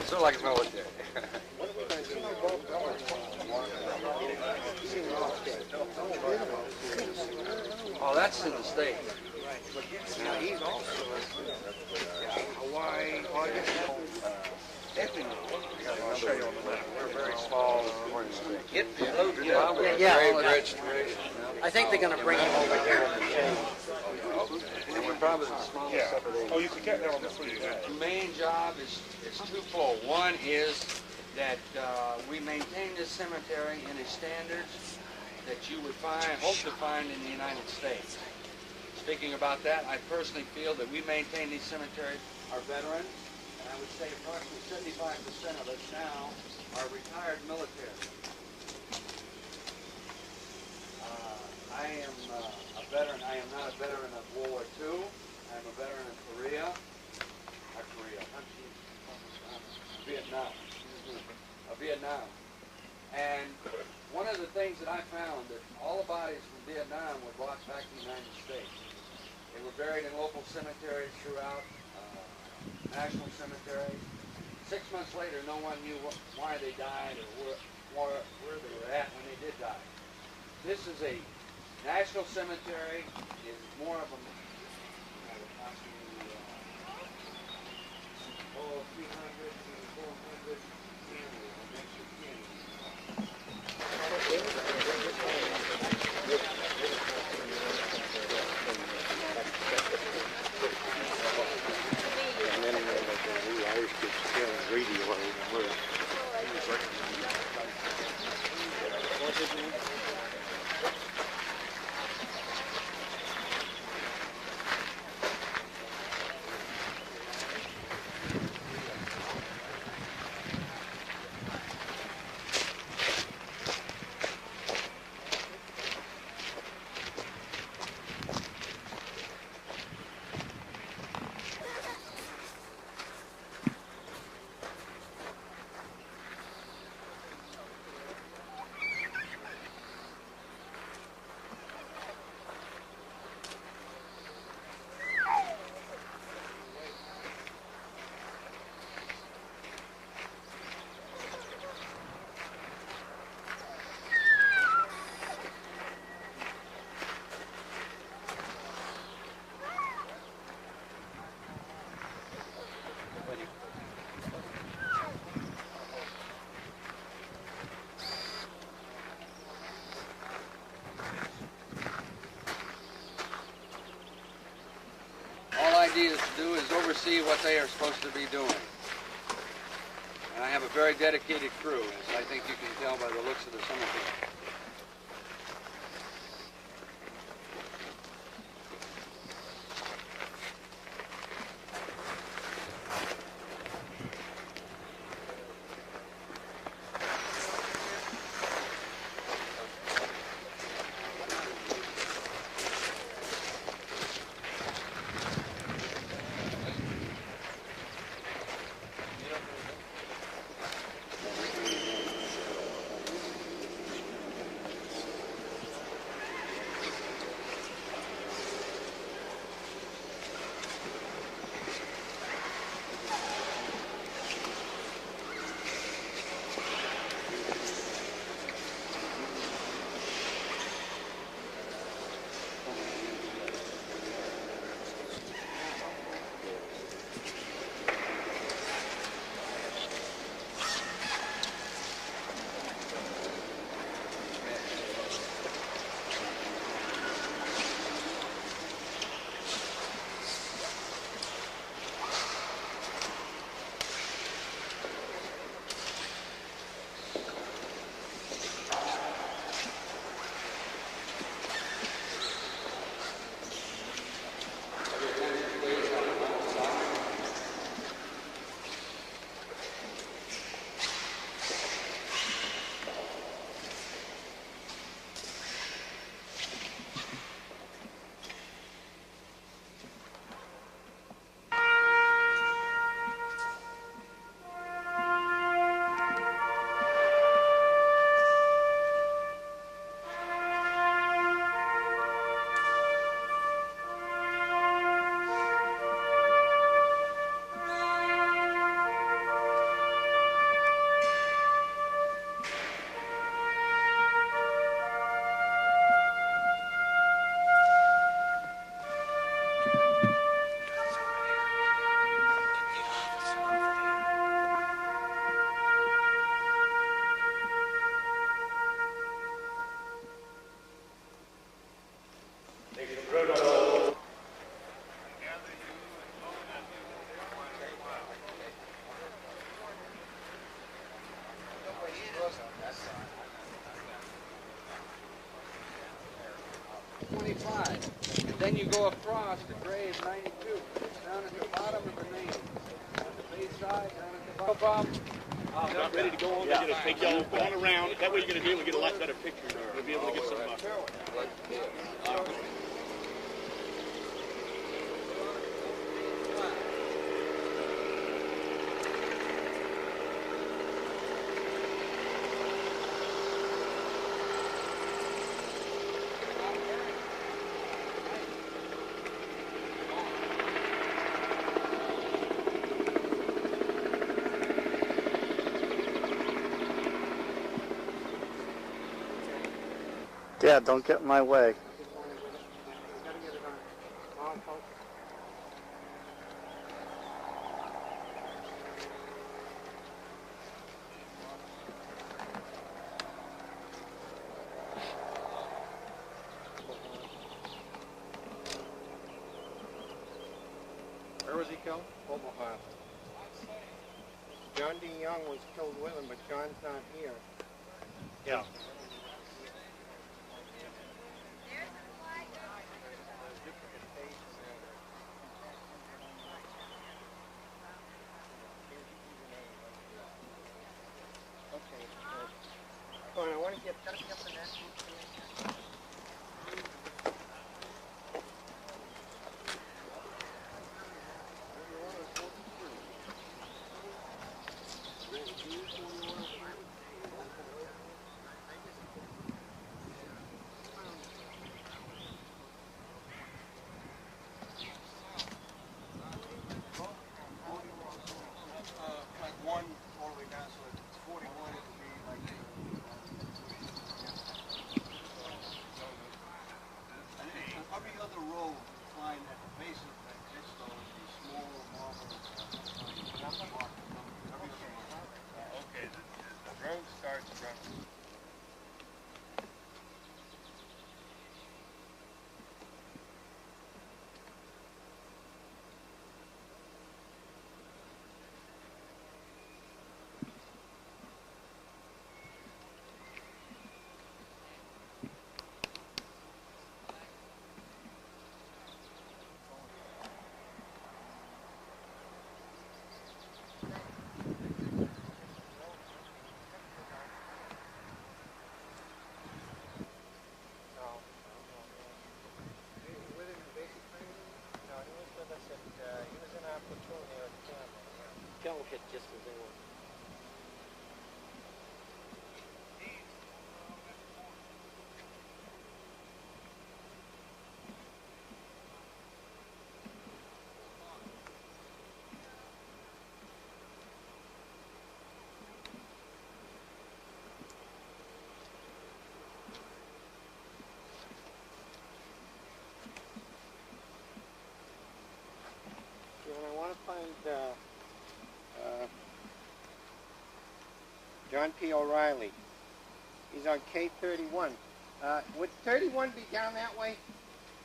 So like it's military. Oh, that's in the States. Now he's also Hawaii, I'll show you on the map. We're very small. I think they're going to bring him over here. And we're probably the smallest of the Oh, you can get there on the free. The main job is twofold. One is that we maintain this cemetery in a standards that you would hope to find in the United States. Speaking about that, I personally feel that we maintain these cemeteries are veterans, and I would say approximately 75% of us now are retired military. I am a veteran. I am not a veteran of World War II. I am a veteran of Vietnam. And one of the things that I found that all the bodies from Vietnam were brought back to the United States. They were buried in local cemeteries throughout, national cemeteries. 6 months later, no one knew why they died or where they were at when they did die. This is a national cemetery. It's more of a 300 to 400 to do is oversee what they are supposed to be doing. And I have a very dedicated crew, as I think you can tell by the looks of the cemetery. 25. And then you go across the grade 92. It's down at the bottom of the main. On the base side, down at the bottom. No problem. Not ready to go on. They're going to take y'all going around. That way you're going to be able to get a lot better picture. You'll be able to get some. Yeah, don't get in my way. Where was he killed? Omaha. John D. Young was killed with him, but John's not here. Yeah. I want to get up in that. Like one all the way down, so it's 41, it would be like every other row line at the base of that headstone would be small marble. Okay, the road starts from Killed hit just as they were. I want to find John P. O'Reilly. He's on K31. Would 31 be down that way?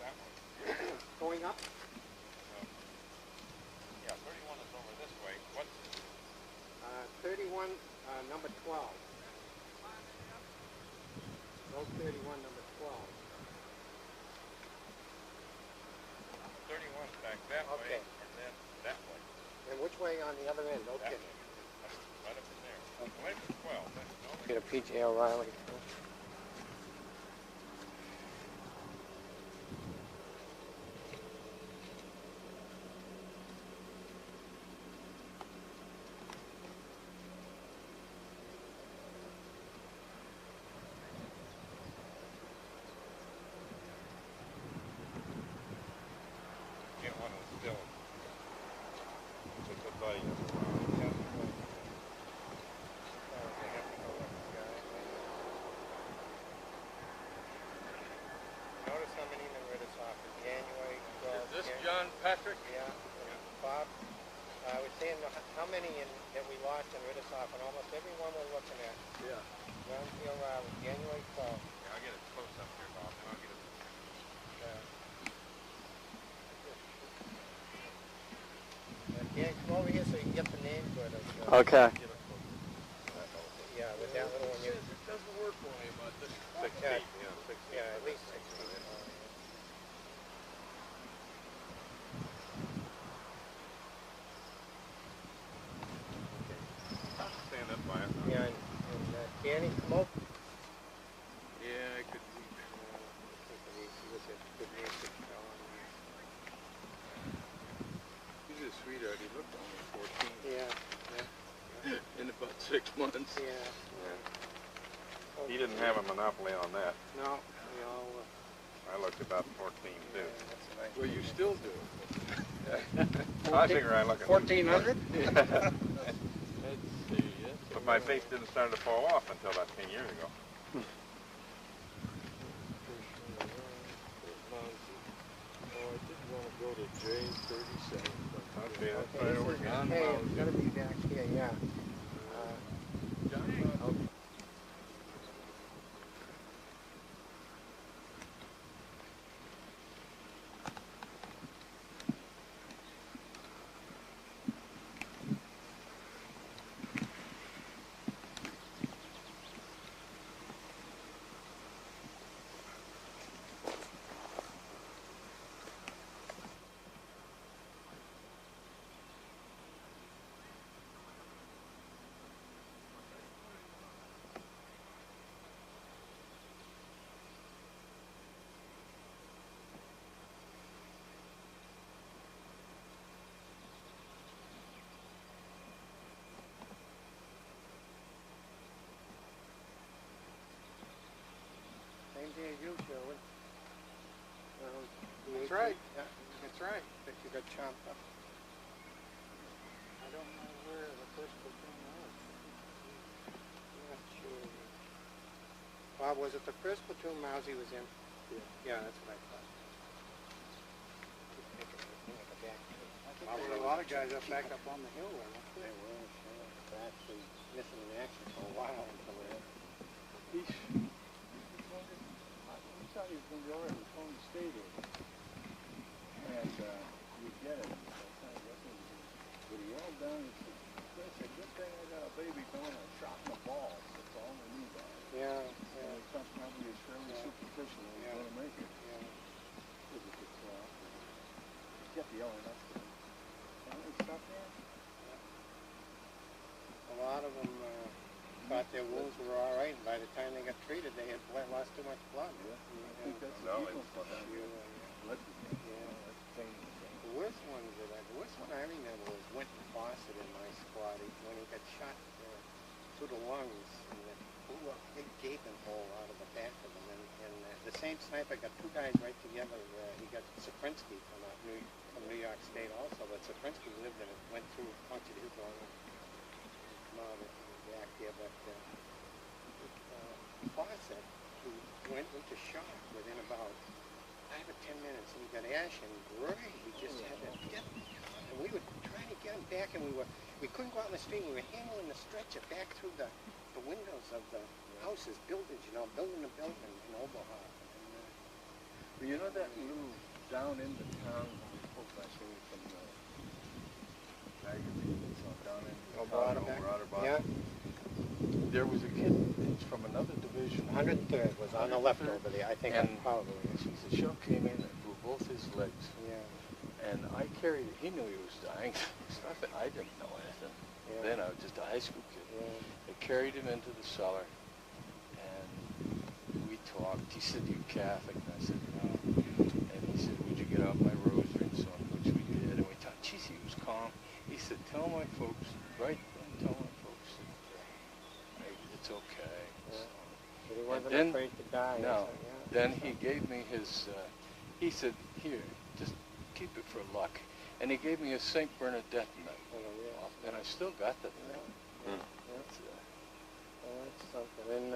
that one. Going up? Yeah, 31 is over this way. What's 31, number 12. Road 31, number 12. 31's back that Okay. way, and then that way. And which way on the other end? That Okay. way. Right up in there. Away from 12. That's no Get a P.J. O'Reilly. get one that's still. Just a buddy. Notice how many men read us off in January 12th. Is this John Patrick? Yeah. Bob, I was saying how many that we lost and read us off, and almost every one we're looking at. Yeah. John P. O'Reilly, January 12th. Yeah, I'll get it close up here, Bob, and I'll get it. Dan, come over here so you can get the name good. Okay. Yeah, with that little one. It doesn't work for me, but this 6 feet, yeah, 6 feet. Yeah, at least 6 feet. by it. Yeah, and Danny come up. Yeah, I could. He's a sweetheart. He looked almost 14. Yeah. In about 6 months. Yeah. He didn't have a monopoly on that. No, we all. I looked about 14 too. That's a nice. Well, you still do. I figure I look at 1,400? Let's see. But my face didn't start to fall off until about 10 years ago. I did want to go to J37. Okay, that's right over here. Hey, it's gotta be back here, yeah. Same day as you, Sherwood. That's right. Yeah, That's right. but you got chopped up. I don't know where the first platoon was. I'm not sure. Bob, was it the first platoon Mousy was in? Yeah, that's what I thought. Keep thinking of the thing at the back. There were a lot of guys up back up on the hill there, weren't They there? were, yeah. They're actually missing in action for a while until then. We thought he was going to be all right with Tony Stay there. And we get it. But he yelled down and said, Chris, a good thing I got a baby going. I shot in the balls. That's all I need on it. Yeah, And I thought probably it's fairly superficial. He's going to make it. yeah. He kept yelling up to him. Finally stop there. A lot of them thought their wounds were all right, and by the time they got treated, they had lost too much blood. I think that's No, the it's- people thought that. Blood The worst one I remember was Winton Fawcett in my squad. When he got shot through the lungs, and it blew a big gaping hole out of the back of him. And the same sniper got two guys right together. He got Saprinsky from New York State also, but Saprinsky lived in it, went through, punctured his lung, come out of the back there. But Fawcett, who went into shock within about 5 or 10 minutes, and he got ashen gray. He just had that dip. And we were trying to get him back, and we couldn't go out in the street. We were handling the stretcher back through the windows of the houses, buildings, building to building in Oberhof. But you know that little down in the town, I saw from the magazines down in the town, Roderbach. Yeah, There was a kid, it's from another division. 103rd was on the left over there. I think And probably. the shell came in and blew both his legs. Yeah. And I carried it. He knew he was dying. I didn't know anything. Yeah. Then I was just a high school kid. Yeah. They carried him into the cellar, and we talked. He said, "You Catholic?" And I said, "No." And he said, "Would you get out my rosary?" And so on, which we did. And we talked. Geez, he was calm. He said, "Tell my folks, right then, tell my folks that it's okay." Yeah. So, But he wasn't then- afraid to die. no. So, yeah. Then he gave me his, he said, "Here, just keep it for luck." And he gave me a St. Bernadette medal. Oh, yeah. And I still got that Yeah. medal. That's, that's something. And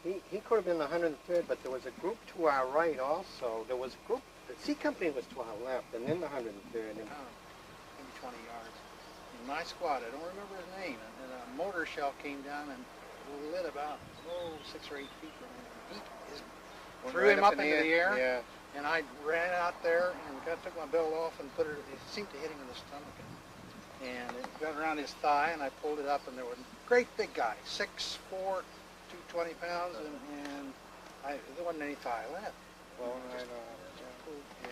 he could have been the 103rd, but there was a group to our right also. There was a group, the C Company was to our left, and then the 103rd. And Maybe 20 yards. In my squad, I don't remember his name, and a mortar shell came down and lit about 6 or 8 feet from him. He threw him up into the air, Yeah. and I ran out there and took my belt off and put it. It seemed to hit him in the stomach, and it got around his thigh, and I pulled it up, and there were great big guys, 6'4", 220 pounds, and there wasn't any thigh left. Well, right on. Yeah.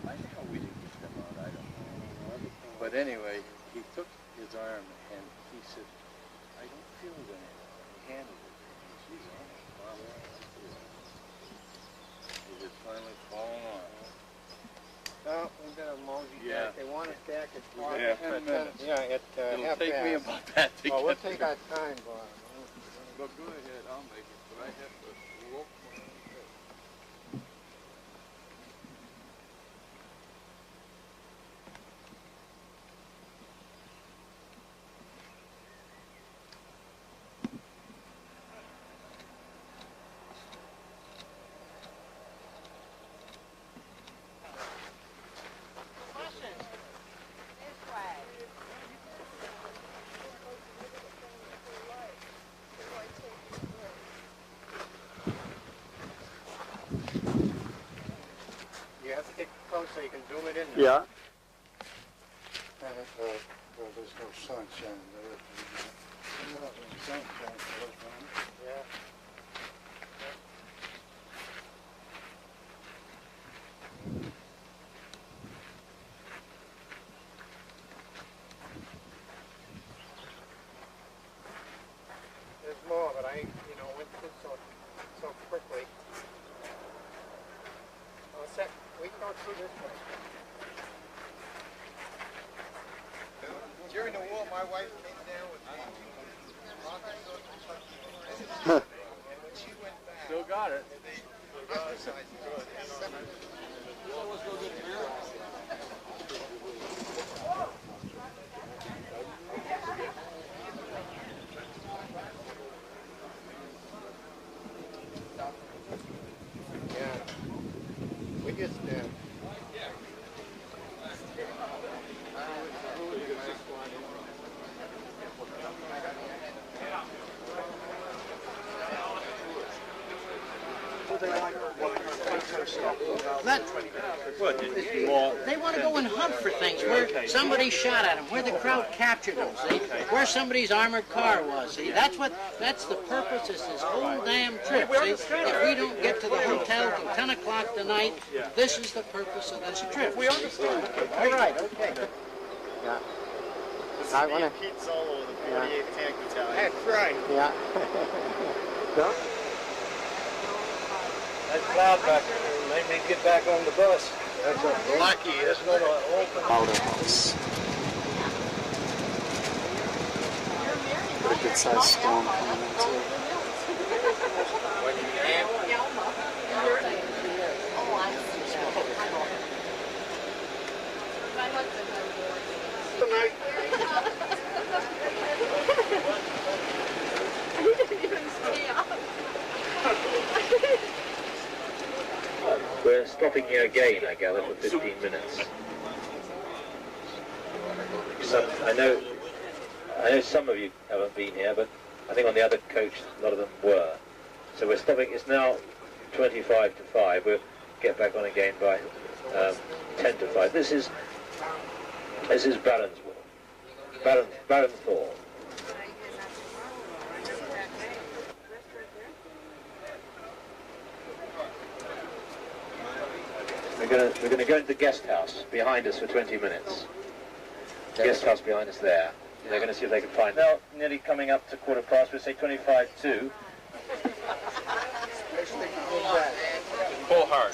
I know how we didn't get them out, I don't know. But anyway, he took his arm, and he said, I don't feel it anymore. He handled it. She's on it. Wow. It had finally fallen on. Oh, we've got a mosey Yeah. back. They want us back at Yeah. 10 minutes. Yeah, at It'll half take me past. about that to Well, we'll get take there. our time, Bob. But go ahead, I'll make it, but I have to walk my own pace. You have to get close so you can zoom it in. Yeah. Well, there's no sunshine there. Sunshine. Yeah. There's more, but I, went through so quickly. Oh, sec, we can go through this way. During the war, my wife came down with me. And when she went back, Still got it. they ostracized her. Yeah. We just, They want to go and hunt for things where somebody shot at them, where the crowd captured them, see? Where somebody's armored car was, see? That's the purpose of this whole damn trip, see? If we don't get to the hotel till 10 o'clock tonight, this is the purpose of this trip. We understand. All right, okay. yeah. I want to. Pete Solo of the 48th Tank Battalion. That's right. Yeah. That cloud back there made me get back on the bus. That's lucky, isn't it? Ardennes-Alsace. Got a good sized storm coming in too. We're stopping here again, I gather, for 15 minutes. I know some of you haven't been here, but I think on the other coach, a lot of them were. So we're stopping. It's now 25 to 5. We'll get back on again by 10 to 5. This is Barenthal. We're going to go into the guest house behind us for 20 minutes. Guest house behind us there. They're going to see if they can find. Now, nearly coming up to 15:15. We'll say 25 to. Pull hard.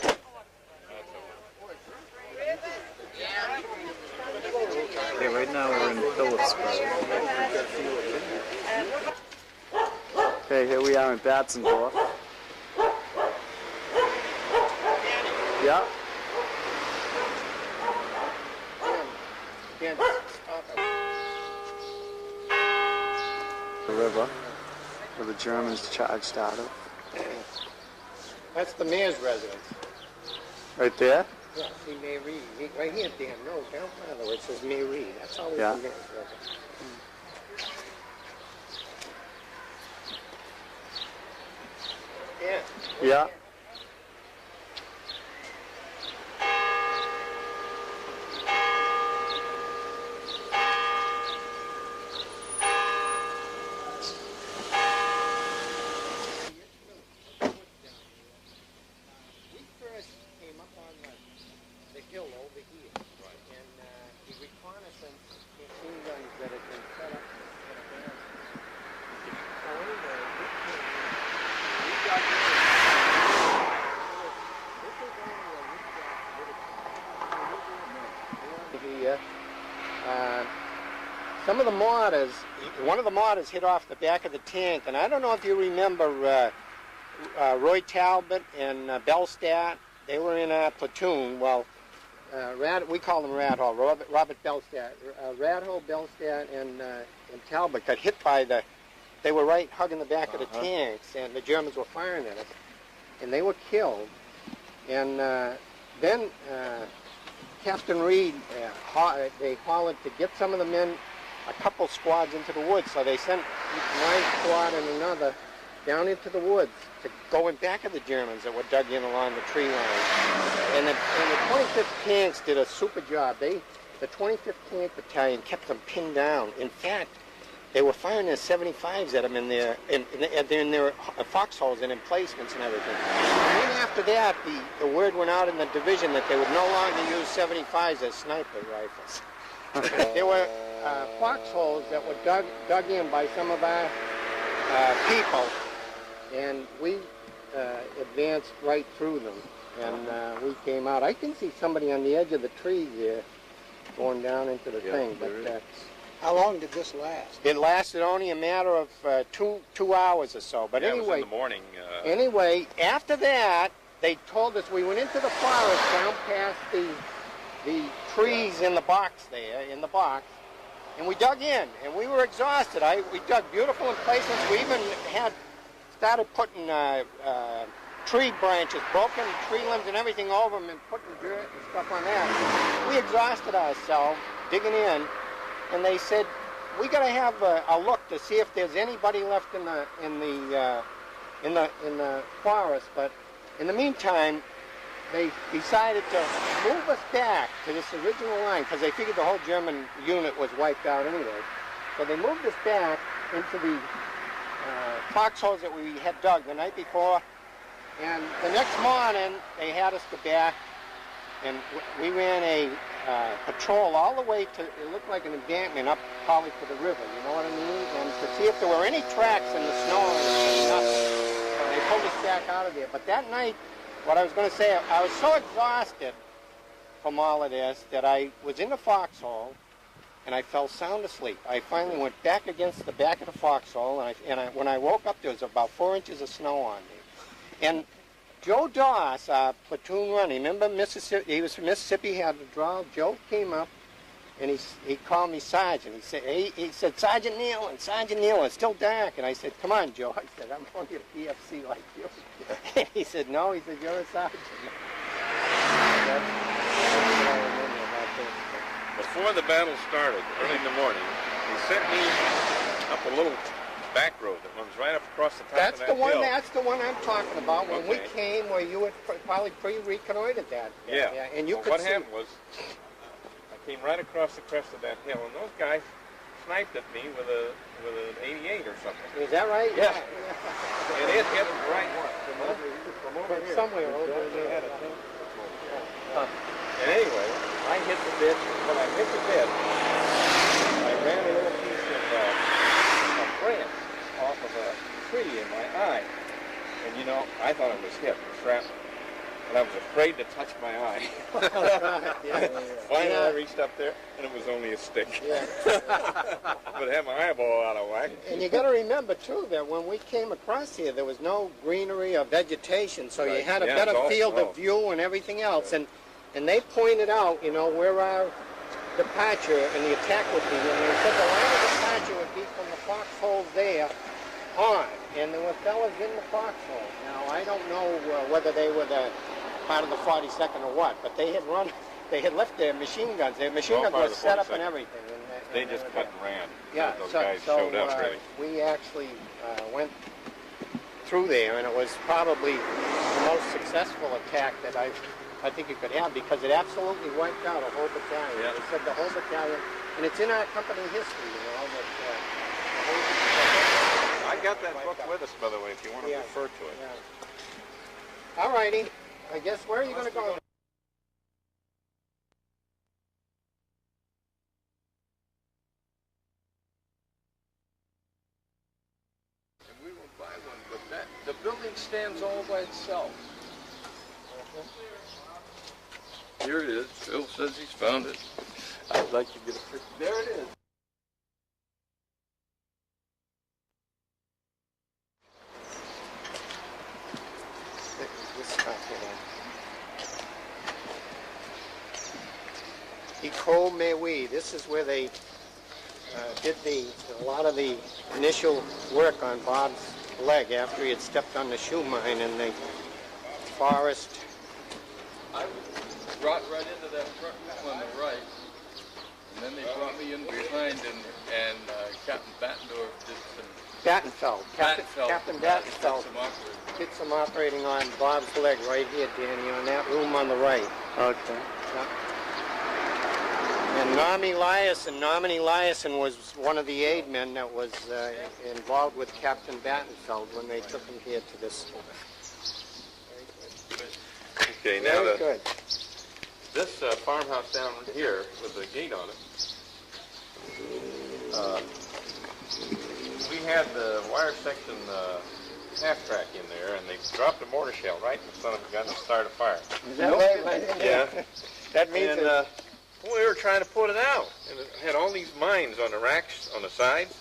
Okay, right now we're in Phillipsburg. Okay, here we are in Batzendorf. Yeah. The river where the Germans charged out of. That's the mayor's residence. Right there? Yeah, see May Reed. Right here, Dan, no, down further where it says May Reed. That's always Yeah. the mayor's residence. Yeah. Yeah. We first came up on the hill over here. Right. And the reconnaissance machine guns that had been some of the mortars, one of the mortars hit off the back of the tank, and I don't know if you remember Roy Talbot and Bellstat. They were in a platoon. Well, we call them Rat Hole, Robert Bellstat. Rat Hole, Bellstat, and Talbot got hit by they were right hugging the back of the tanks, and the Germans were firing at us, and they were killed. And then Captain Reed, they hollered to get some of the men, a couple squads into the woods. So they sent one squad and another down into the woods to go in back of the Germans that were dug in along the tree line. And the 25th Tanks did a super job. The 25th Tank Battalion kept them pinned down. In fact, they were firing their 75s at them in their foxholes and emplacements and everything. And then after that, the word went out in the division that they would no longer use 75s as sniper rifles. There were foxholes that were dug in by some of our people, and we advanced right through them, and we came out. I can see somebody on the edge of the trees there going down into the thing, but how long did this last? It lasted only a matter of 2 hours or so. But anyway, it was in the morning. Anyway, after that, they told us we went into the forest down past the trees in the box there, and we dug in, and we were exhausted. We dug beautiful emplacements. We even started putting tree branches, broken tree limbs and everything over them, and putting dirt and stuff on that. We exhausted ourselves digging in. And they said, we got to have a look to see if there's anybody left in the forest. But in the meantime, they decided to move us back to this original line because they figured the whole German unit was wiped out anyway. So they moved us back into the foxholes that we had dug the night before. And the next morning, they had us go back, and we ran a patrol all the way to, it looked like an embankment up probably to the river, you know what I mean? And to see if there were any tracks in the snow or anything, nothing. So they pulled us back out of there. But that night, what I was going to say, I was so exhausted from all of this that I was in the foxhole and I fell sound asleep. I finally went back against the back of the foxhole, and when I woke up, there was about 4 inches of snow on me. And Joe Doss, platoon runner, remember Mississippi? He was from Mississippi. He had a drawl. Joe came up, and he called me Sergeant. He said, Sergeant Kneeland, it's still dark. And I said, come on, Joe. I said, I'm only a PFC like you. And he said, no. He said, you're a sergeant. Before the battle started, early in the morning, he sent me up a little back road that runs right up across the top of that hill. That's the one I'm talking about. When we came, where you had probably pre-reconnoitered that. Yeah. And you could what see. happened was, I came right across the crest of that hill, and those guys sniped at me with an 88 or something. Is that right? Yes. Yeah. And it hit right from over here. Somewhere over there. And anyway, I hit the bit. When I hit the bit, I ran a little piece of branch off of a tree in my eye. And you know, I thought it was hit, shrapnel. And I was afraid to touch my eye. Finally, I reached up there, and it was only a stick. Yeah. But it had my eyeball out of whack. And you got to remember, too, that when we came across here, there was no greenery or vegetation, so you had a better field of view and everything else. And they pointed out, you know, where our departure and the attack would be. And they said the line of departure would be from the foxhole there on. And there were fellas in the foxhole. Now, I don't know whether they were part of the 42nd or what, but they had left their machine guns. Their machine guns were set up and everything. They just cut and ran. Yeah, those guys showed up, really. We actually went through there, and it was probably the most successful attack that I think you could have, because it absolutely wiped out a whole battalion. Yeah. They said the whole battalion, and it's in our company history, you know, that the whole I got that book with us, by the way, if you want to refer to it. Yeah. All righty. I guess, where are you going to go? And we will buy one, but the building stands all by itself. Here it is. Phil says he's found it. I'd like to get a picture. There it is. Col Mairie. This is where they did a lot of the initial work on Bob's leg after he had stepped on the shoe mine in the forest. I was brought right into that front room on the right, and then they brought me in behind, and Captain Battendorf did some... Battenfeld. Captain Battenfeld Did some operating. did some operating on Bob's leg right here, Danny, on that room on the right. Okay. Yeah. And Nominee Eliason was one of the aid men that was involved with Captain Battenfeld when they took him here to this. Okay, now Very good. this farmhouse down here with the gate on it, we had the wire section half-track in there, and they dropped a mortar shell right in front of the gun and started a fire. Is that right? Yeah. That means And we were trying to put it out, and it had all these mines on the racks on the sides,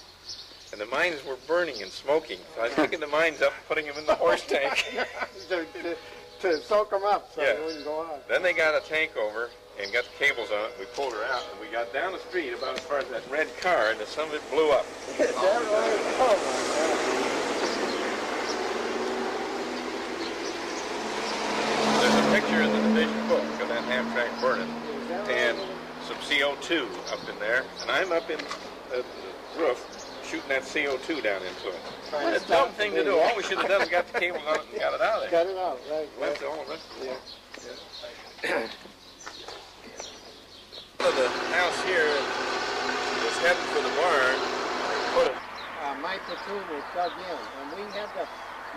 and the mines were burning and smoking. So I was picking the mines up and putting them in the horse tank. to soak them up so Yeah. they wouldn't go out. Then they got a tank over and got the cables on it, and we pulled her out, and we got down the street about as far as that red car, and some of it blew up. Is that right? Oh, There's a picture in the division book of that half-track burning, my God. and some CO2 up in there, and I'm up in the roof shooting that CO2 down into it. What a dumb thing to do. All we should have done is got the cables on it and got it out of there. Got it out, right. Left all the rest of it. Yeah. The house here was heading for the barn. They put it. My platoon was dug in, and we had to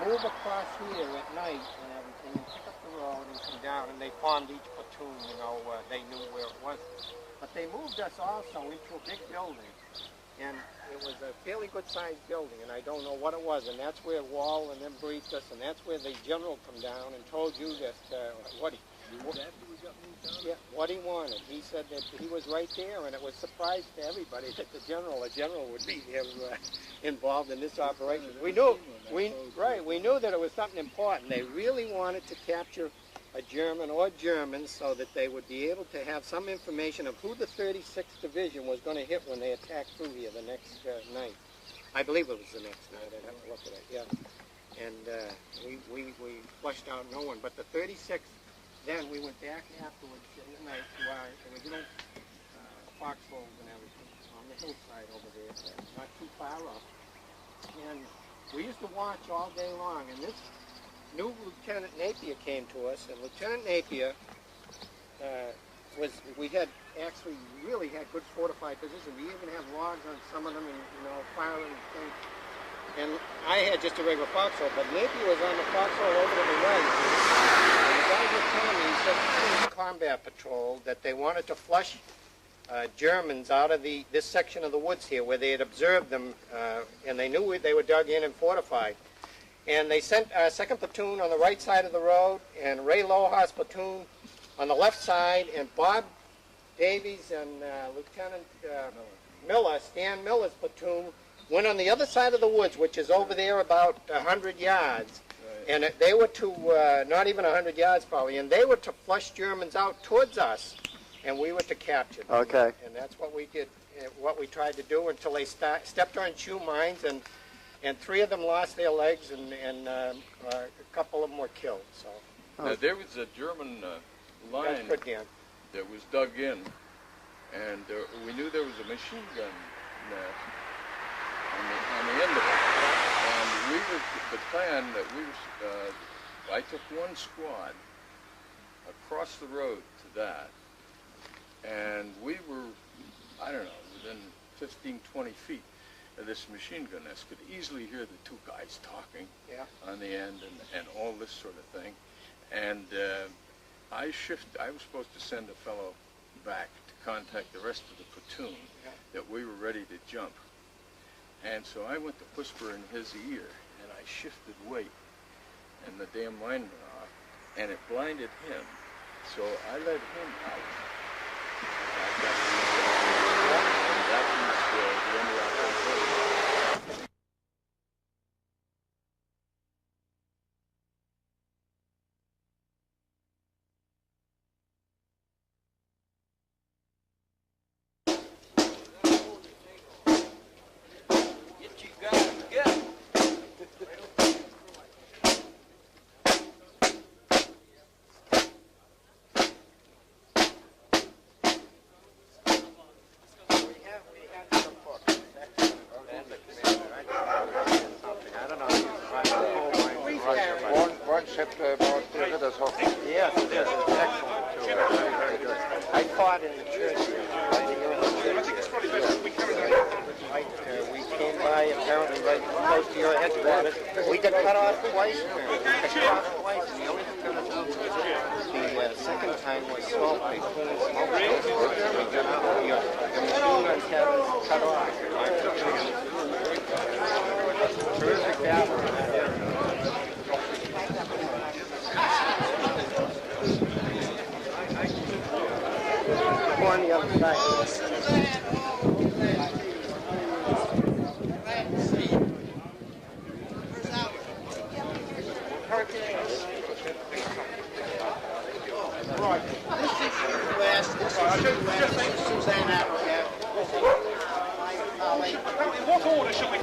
move across here at night and everything, and pick up the road and come down, and they formed each platoon, you know, they knew where it was. But they moved us also into a big building, and it was a fairly good-sized building, and I don't know what it was, and that's where Wall and them briefed us, and that's where the general come down and told you that what he wanted. He said that he was right there, and it was a surprise to everybody that a general would be there involved in this operation. We knew that it was something important. They really wanted to capture a German or Germans so that they would be able to have some information of who the 36th Division was going to hit when they attacked through here the next night. I believe it was the next night. I'd have to look at it, yeah. And we flushed out no one. But the 36th, then we went back afterwards at night to our original foxholes and everything on the hillside over there, not too far up. And we used to watch all day long. And this new Lieutenant Napier came to us, and Lieutenant Napier we had actually really had good fortified positions. We even had logs on some of them, and fire and things. And I had just a regular foxhole, but Napier was on the foxhole over to the right. And the guy was telling me, he said, in the combat patrol, that they wanted to flush Germans out of this section of the woods here, where they had observed them, and they knew they were dug in and fortified. And they sent our 2nd platoon on the right side of the road, and Ray Loha's platoon on the left side, and Bob Davies and Lieutenant Miller, Stan Miller's platoon, went on the other side of the woods, which is over there about 100 yards. Right. And they were to, not even 100 yards probably, and they were to flush Germans out towards us, and we were to capture them. Okay. And that's what we did, what we tried to do until they stepped on shoe mines, and 3 of them lost their legs, and a couple of them were killed. So. Now, there was a German line That's good, Dan. that was dug in, and we knew there was a machine gun nest on the end of it. And the plan that I took one squad across the road to that, and we were, I don't know, within 15, 20 feet of this machine gun nest, could easily hear the 2 guys talking on the end and all this sort of thing. And I was supposed to send a fellow back to contact the rest of the platoon that we were ready to jump. And so I went to whisper in his ear, and I shifted weight, and the damn line went off, and it blinded him. So I let him out. And that was the end of that whole thing. close to your headquarters. We got cut off twice. We got cut off twice, and the only thing cut us off the second time was smoke. They pulled smoke. We got out. Your machine guns had us cut off. Terrific battle. Go on the other side. Right. This is U.S. This is U.S. Suzanne Africa. In what order shall we...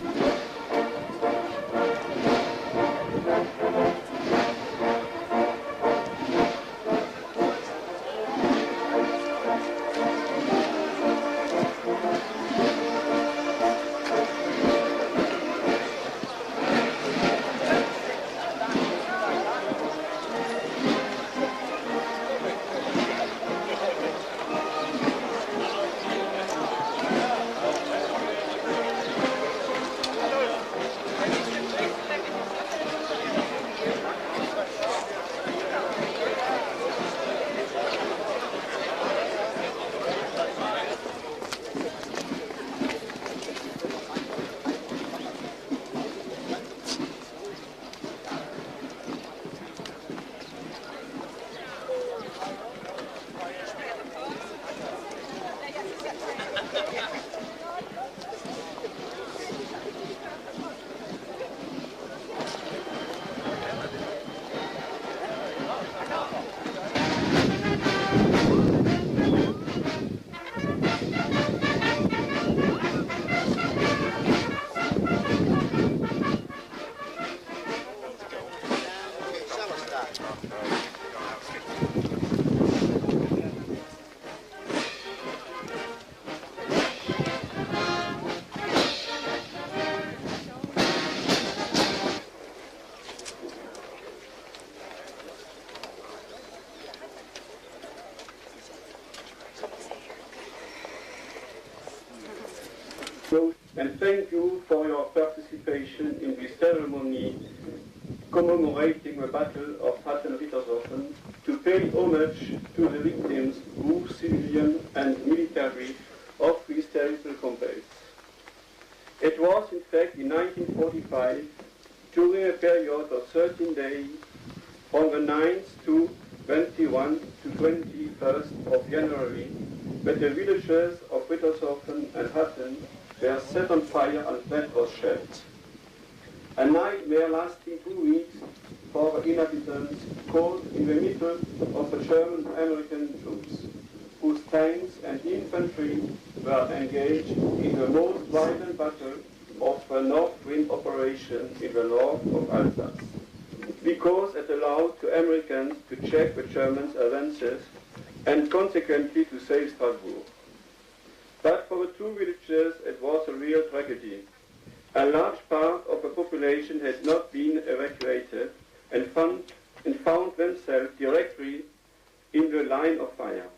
And thank you for your participation in this ceremony commemorating the Battle of Hattin-Rittershausen to pay homage to the victims, both civilian and military, of this terrible conflict. It was in fact in 1945, during a period of 13 days, from the 9th to 21 to 21st of January, that the villages of Rittershausen and Hattin were set on fire and blood was shed. A nightmare lasting 2 weeks for the inhabitants, caught in the middle of the German-American troops, whose tanks and infantry were engaged in the most violent battle of the North Wind operation in the north of Alsace, because it allowed to Americans to check the Germans' advances and consequently to save Strasbourg. But for the two villages it was a real tragedy. A large part of the population had not been evacuated and found themselves directly in the line of fire.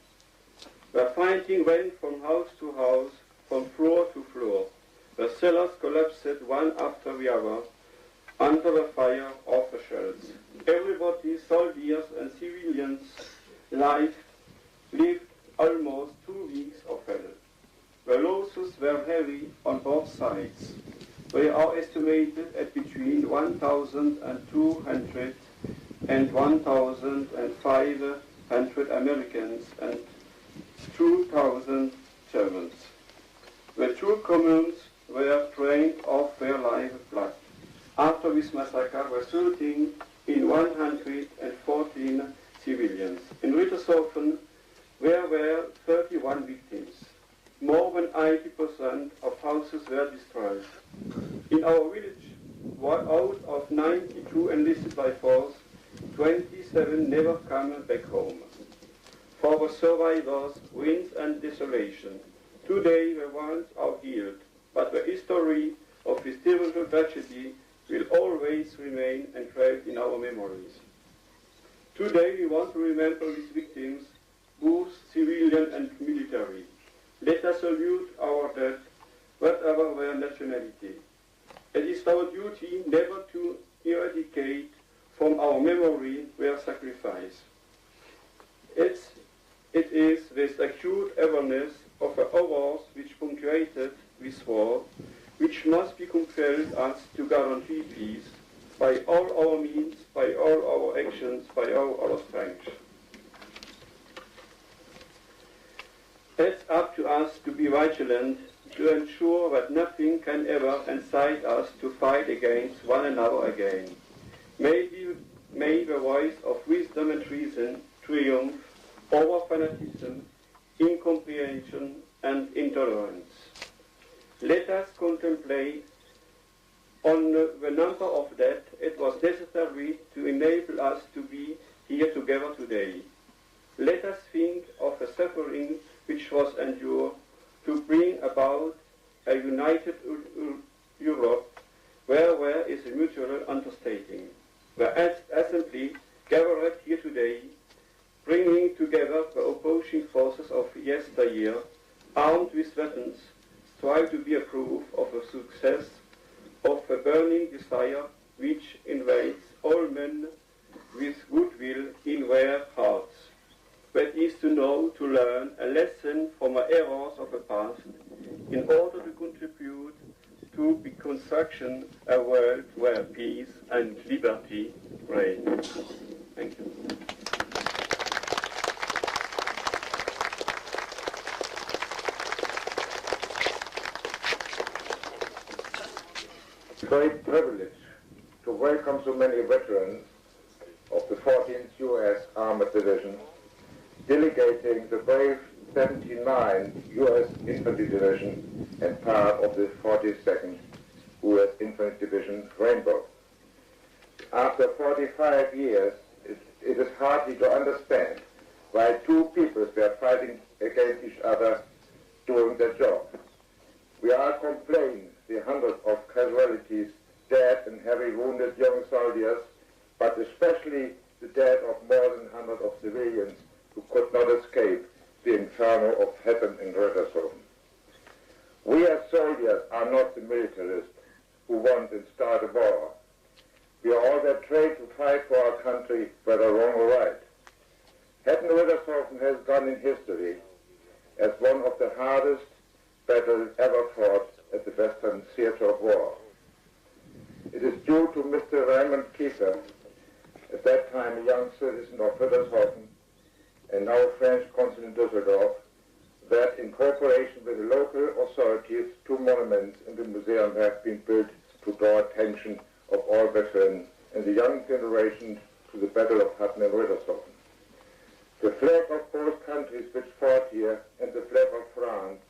The fighting went from house to house, from floor to floor. The cellars collapsed one after the other under the fire of the shells. Everybody, soldiers and civilians, lived almost 2 weeks of hell. The losses were heavy on both sides. They are estimated at between 1,200 and 1,500 Americans and 2,000 Germans. The two communes were drained of their lifeblood after this massacre, resulting in 114 civilians. In Rittershausen, there were 31 victims. More than 80% of houses were destroyed. In our village, out of 92 enlisted by force, 27 never come back home. For the survivors, winds and desolation. Today the wounds are healed, but the history of this terrible tragedy will always remain engraved in our memories. Today we want to remember these victims, both civilian and military. Let us salute our dead, whatever their nationality. It is is our duty never to eradicate from our memory their sacrifice. It is this acute awareness of the horrors which punctuated this war, which must be compelled us to guarantee peace by all our means, by all our actions, by all our strength. It's up to us to be vigilant, to ensure that nothing can ever incite us to fight against one another again. May the voice of wisdom and reason triumph over fanaticism, incomprehension, and intolerance. Let us contemplate on the number of that it was necessary to enable us to be here together today. Let us think of the suffering which was endured to bring about a united Europe where there is a mutual understanding. The Assembly gathered here today, bringing together the opposing forces of yesteryear, armed with weapons, strive to be a proof of the success of a burning desire which invades all men with goodwill in their hearts. That is to know, to learn a lesson from the errors of the past in order to contribute to the construction of a world where peace and liberty reign. Thank you. Great privilege to welcome so many veterans of the 14th U.S. Armored Division, delegating the brave 79 U.S. Infantry Division and part of the 42nd U.S. Infantry Division Rainbow. After 45 years, it is hardly to understand why two peoples were fighting against each other doing their job. We are complaining the hundreds of casualties, dead and heavily wounded young soldiers, but especially the death of more than 100 of civilians who could not escape the inferno of happened in Ardennes-Alsace. We as soldiers are not the militarists who want and start a war. We are all that trained to fight for our country, whether wrong or right. Ardennes-Alsace has gone in history as one of the hardest battles ever fought at the Western theater of war. It is due to Mr. Raymond Kiefer, at that time a young citizen of Ardennes-Alsace and now French consul in Düsseldorf, that in cooperation with the local authorities, two monuments in the museum have been built to draw attention of all veterans and the young generation to the Battle of Ardennes-Alsace. The flag of both countries which fought here and the flag of France,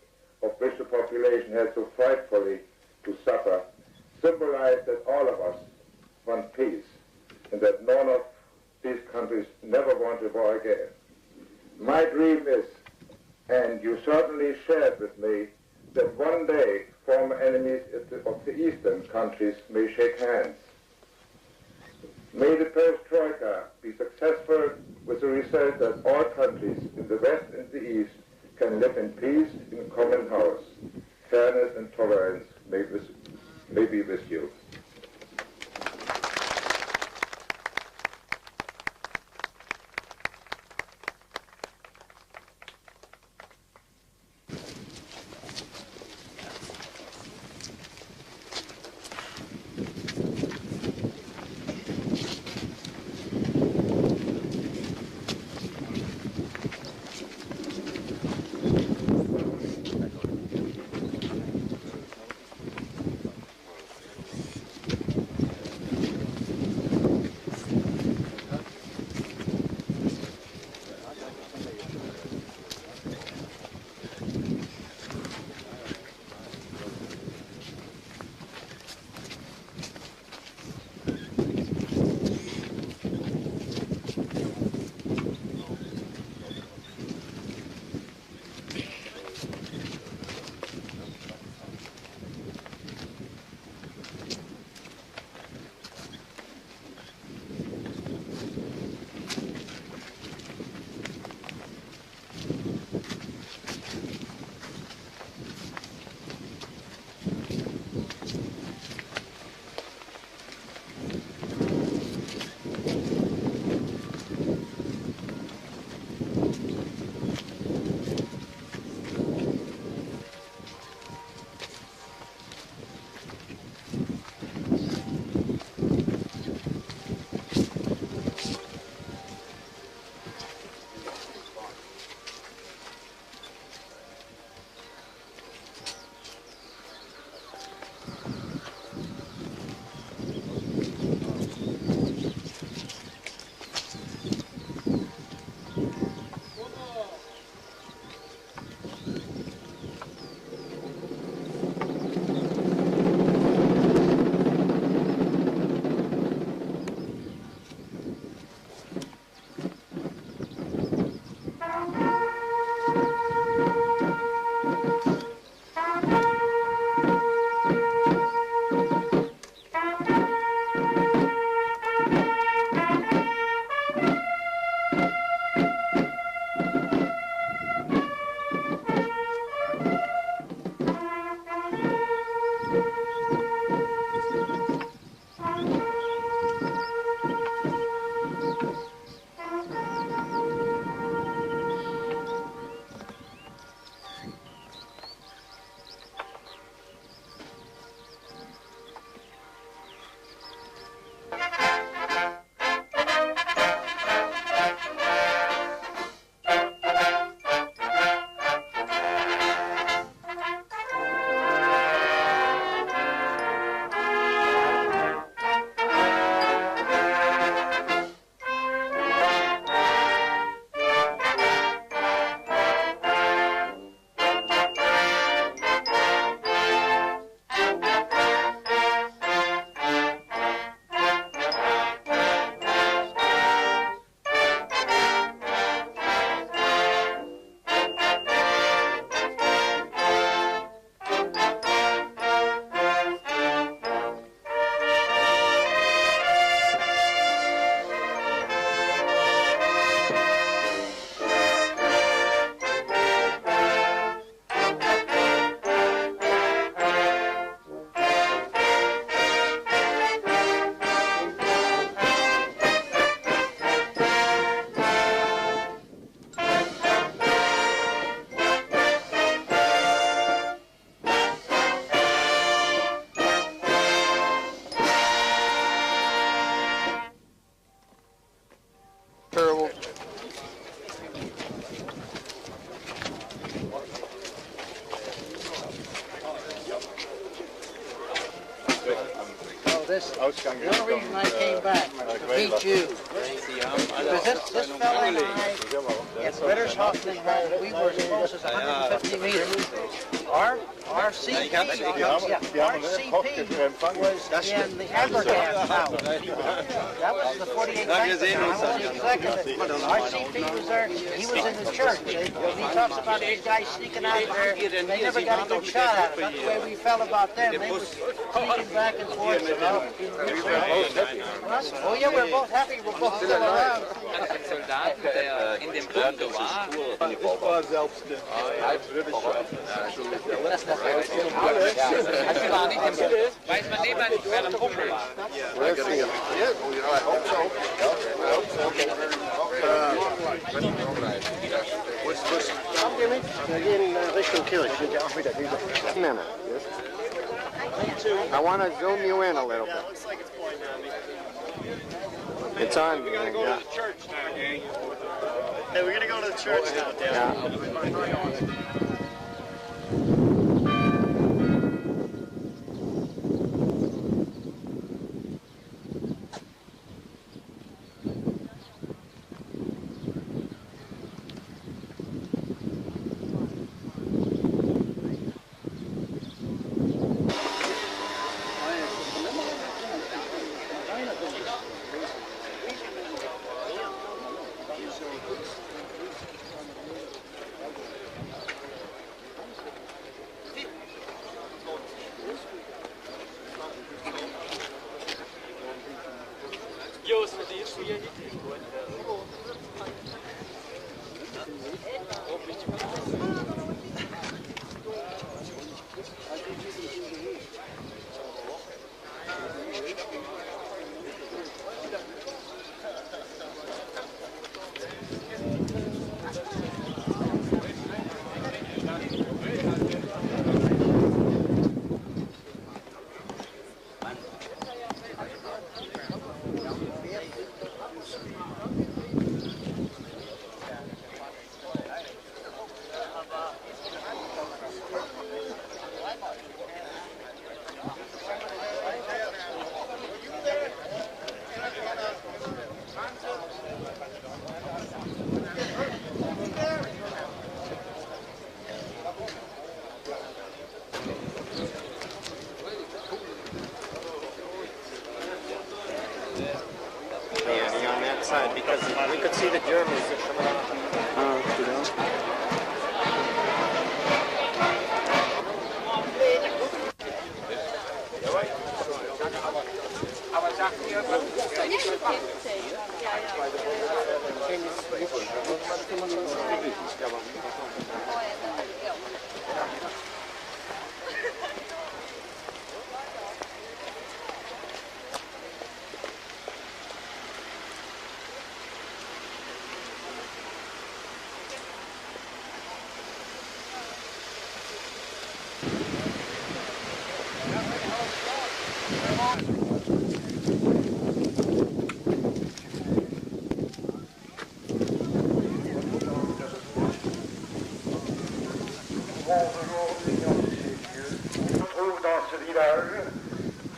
of which the population had so frightfully to suffer, symbolize that all of us want peace and that none of these countries never want a war again. My dream is, and you certainly share it with me, that one day former enemies of the eastern countries may shake hands. May the perestroika be successful with the result that all countries in the West and the East can live in peace in a common house. Fairness and tolerance may be with you. The only reason I came back was to meet you. Because this fella and I, at Rittershofen, we were as close as 150 meters. Our CP was in the Ardennes-Alsace tower. That was the 48th Sanctum. I was the executive. Our CP was there. He was in the church. He talks about these guys sneaking out there. They never got a good shot at them. That's the way we felt about them. They were sneaking back and forth. Oh yeah, we're both happy. We're both still around. Ein Soldat, der in dem Bunker war. Ich war selbst Weiß man nicht, wer am Bunker war. Wir gehen Richtung Kirche. Sind ja auch wieder diese Männer. I want to zoom you in a little bit. It's on. We're gonna go to the church now, gang. Hey, we're gonna go to the church now, Dan. side because we could see the Germans coming out. Aber sagt ihr,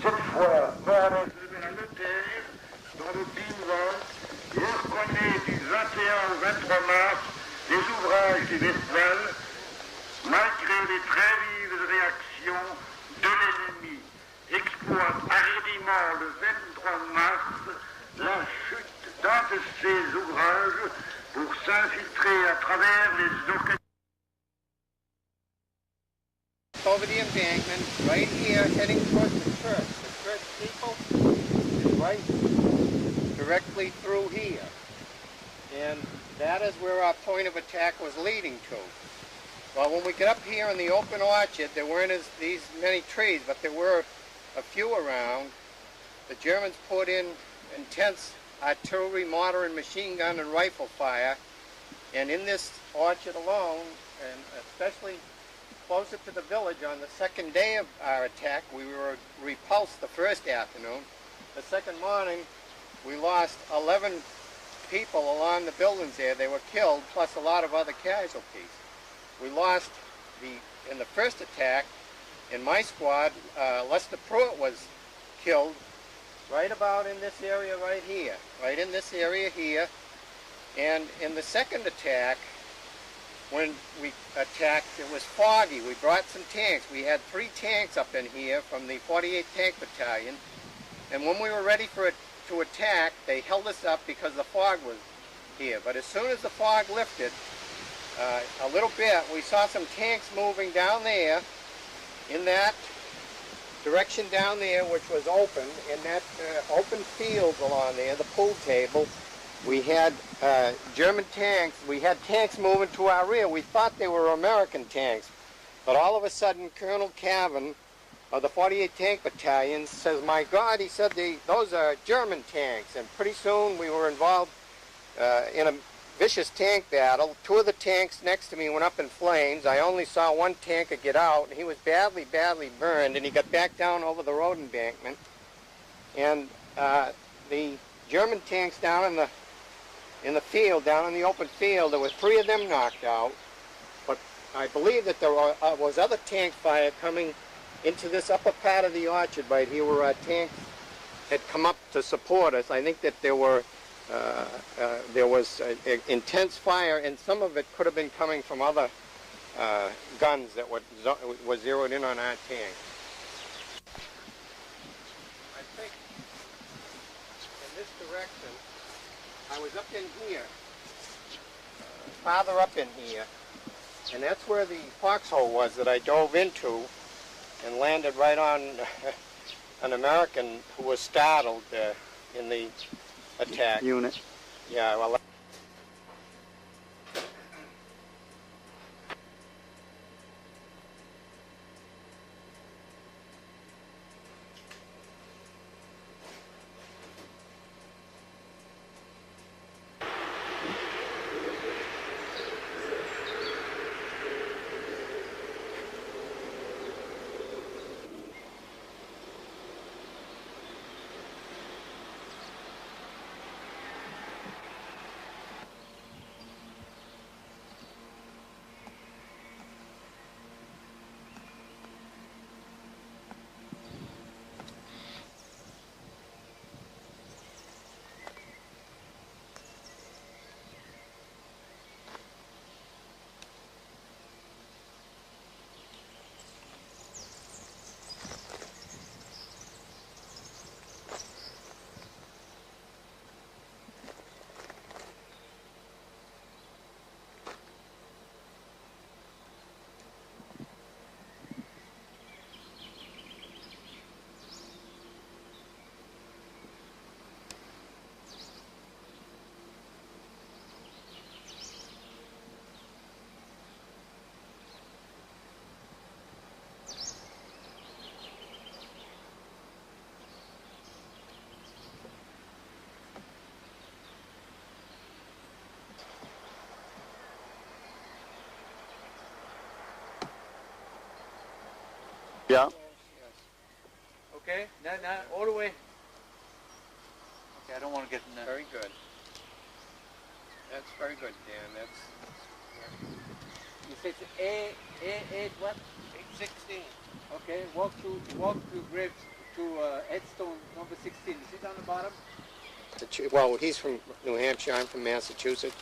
Cette fois, mort de la notaire, dans le bivouac, et reconnaît du 21 au 23 mars les ouvrages du Westphal, malgré les très vives réactions de l'ennemi, exploite hardiment le 23 mars la chute d'un de ses ouvrages pour s'infiltrer à travers les occasions. Over the embankment, right here, heading towards the church. The church people is right directly through here. And that is where our point of attack was leading to. Well, when we get up here in the open orchard, there weren't these many trees, but there were a few around. The Germans put in intense artillery, mortar, and machine gun and rifle fire. And in this orchard alone, and especially closer to the village on the second day of our attack, we were repulsed the first afternoon. The second morning, we lost 11 people along the buildings there. They were killed, plus a lot of other casualties. We lost, in the first attack, in my squad, Lester Pruitt was killed right about in this area right here, right in this area here. And in the second attack, when we attacked, it was foggy. We brought some tanks. We had 3 tanks up in here from the 48th Tank Battalion. And when we were ready to attack, they held us up because the fog was here. But as soon as the fog lifted, a little bit, we saw some tanks moving down there, in that direction down there, which was open, in that open field along there, the pool table. We had German tanks. We had tanks moving to our rear. We thought they were American tanks. But all of a sudden, Colonel Cavan of the 48th Tank Battalion says, "My God," he said, "those are German tanks." And pretty soon we were involved in a vicious tank battle. 2 of the tanks next to me went up in flames. I only saw 1 tanker get out, and he was badly, badly burned, and he got back down over the road embankment. And the German tanks down in the field, down in the open field, there were 3 of them knocked out. But I believe that there was other tank fire coming into this upper part of the orchard right here where our tanks had come up to support us. I think that there was intense fire, and some of it could have been coming from other guns that were zeroed in on our tank. I think in this direction, I was up in here, farther up in here, and that's where the foxhole was that I dove into and landed right on an American who was startled in the attack. Unit. Yeah, well. Yeah. Okay, now all the way. Okay, I don't want to get in there. Very good. That's very good, Dan. That's You say it's A8 what? 816. Okay, walk to graves to headstone number 16. Is it on the bottom? Well, he's from New Hampshire. I'm from Massachusetts,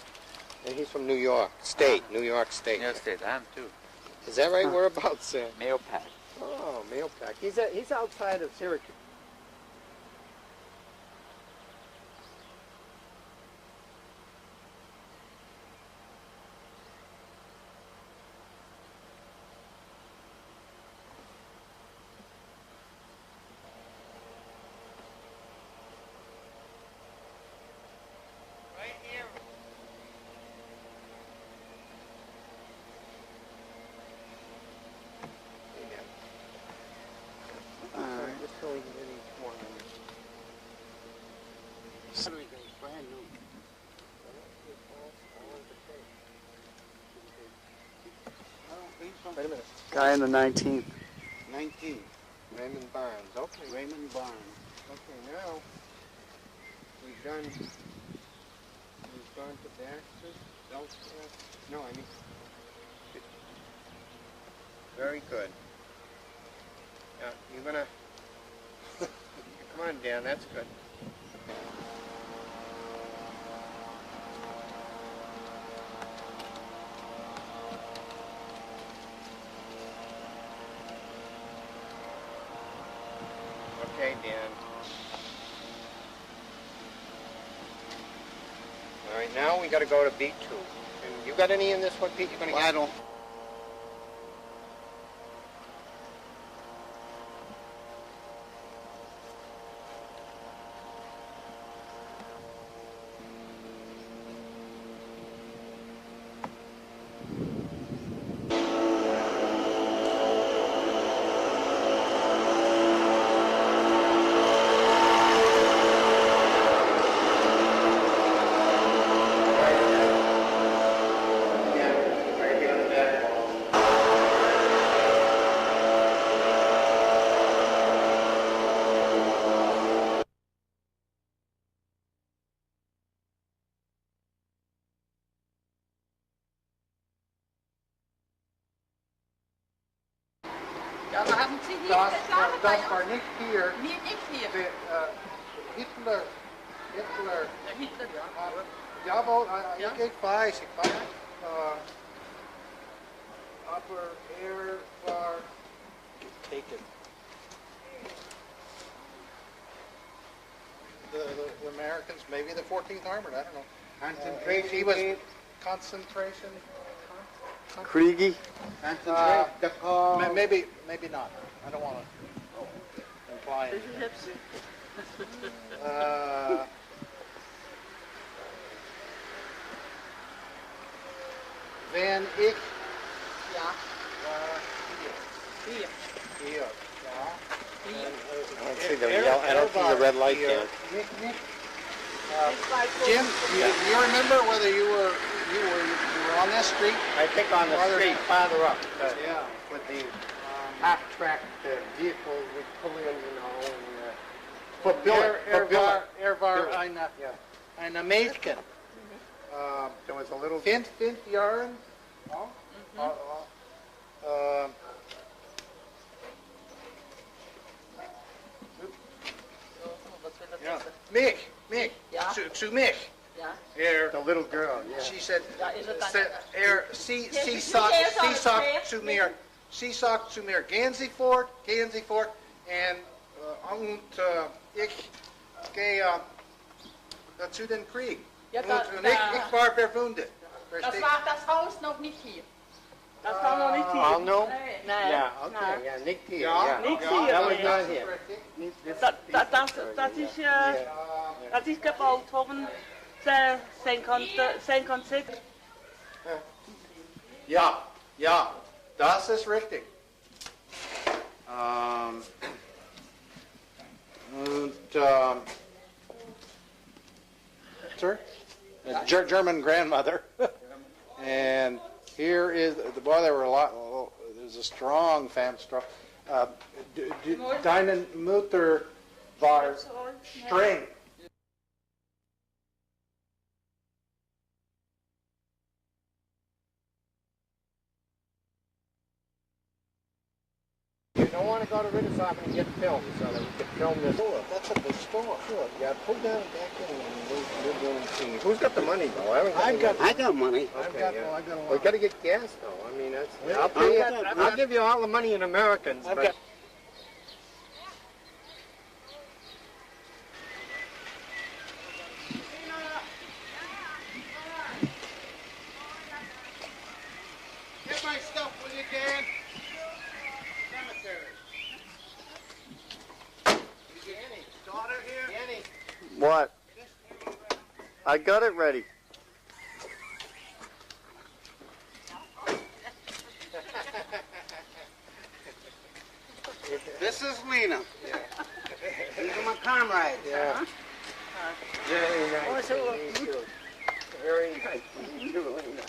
and he's from New York State. New York State. New York State, I am too. Is that right? Whereabouts? Mayo Pack. Oh, Mayo Pack. He's outside of Syracuse. Wait a minute. Guy in the 19th. 19. Raymond Barnes. Okay. Raymond Barnes. Okay, now we've gone to Baxter. No, I mean. Very good. Now you're gonna come on, Dan. That's good. Okay, Dan. All right, now we got to go to beat 2. And you got any in this one, Pete? You're gonna get? I don't. Ja, maar haben Sie hier geklagen? Das war nicht hier. Nicht hier. Hitler. Hitler, ja. Jawohl, ik weiß. Aber war taken. The Americans, maybe the 14th Armored, I don't know. Concentration he was camp. concentration. Kriegi? Maybe not. I don't want to imply anything. Wenn ich Ja. Hier. Hier. I don't see the red light there. Jim, you remember whether you were on this street? I think on the street farther up. Yeah. With the half-track vehicles we pull in, you know, and for billet. War eine Mädchen. There was a little. 5 Jahren. Mich. Ja. Zu mich. Ja. The little girl, yeah. She said, Ja, is het dan? sie sagt zu mir, gehen Sie fort, und ich gehe zu den Krieg. Ja, Und ich war verwundet. Das war das Haus noch nicht hier. Das war noch nicht hier. Oh, no? Nee. Yeah, okay, yeah, Nick here. Ja, Yeah. Niks ja, hier. That was Nee. not here. Dat is gebaut worden, zijn concept. Ja, das ist richtig. Sir? German grandmother. And here is, there was a strong family. Deine Mutter war streng. You don't want to go to Rittersoffen and get filmed so that we can film this. That's a big store. Sure, yeah, pull down back in and we're doing things. Who's got the money though? I got money. I've got a lot. We got to get gas though. I mean, that's. I'll pay you. I'll give you all the money in Americans. But Get my stuff, will you, Dan? Cemetery. Danny, daughter here? Danny. what? I got it ready. This is Lena. These are my comrades. Yeah. Very nice. to meet you. Very nice to meet you, Lena.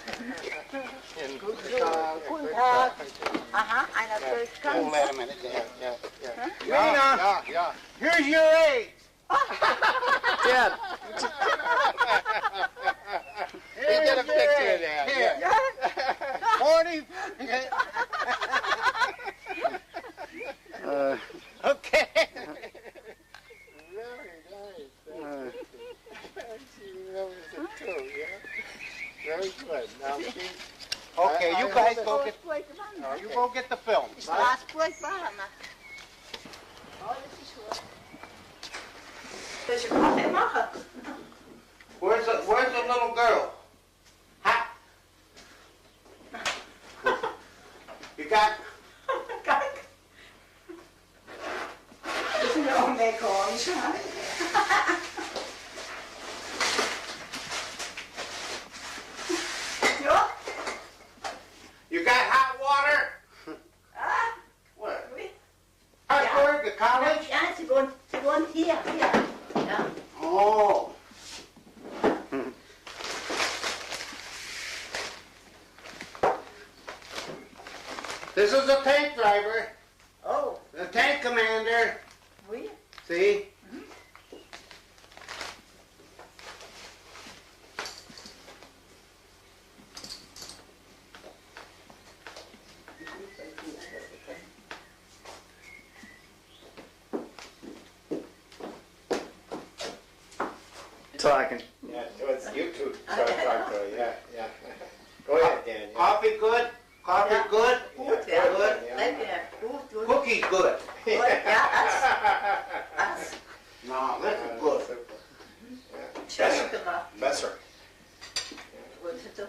Guten Tag. Aha, einer Durchgang. Oh, wait a minute. Yeah. Lena, Yeah. here's your age. Dad. We get a picture of that. Here. 40. Okay. Very nice. She remembers it too, yeah? Very good. Now, Okay, you guys go get. You go get the film. Where's the little girl? Ha! You got. You got hot water? What? Hartford, the college? Ja, sie wohnt hier. Ja. Oh. This is the tank driver. Oh. The tank commander. Oui. See? Talking. Yeah, so it's YouTube. So talk to her. Yeah. Go ahead, Dan. Yeah. Coffee good? Coffee good? Gut, ja. Good? Gut. Cookies good? Gut, ja, das. No, this is good. Schön gemacht. Besser. Gut, so.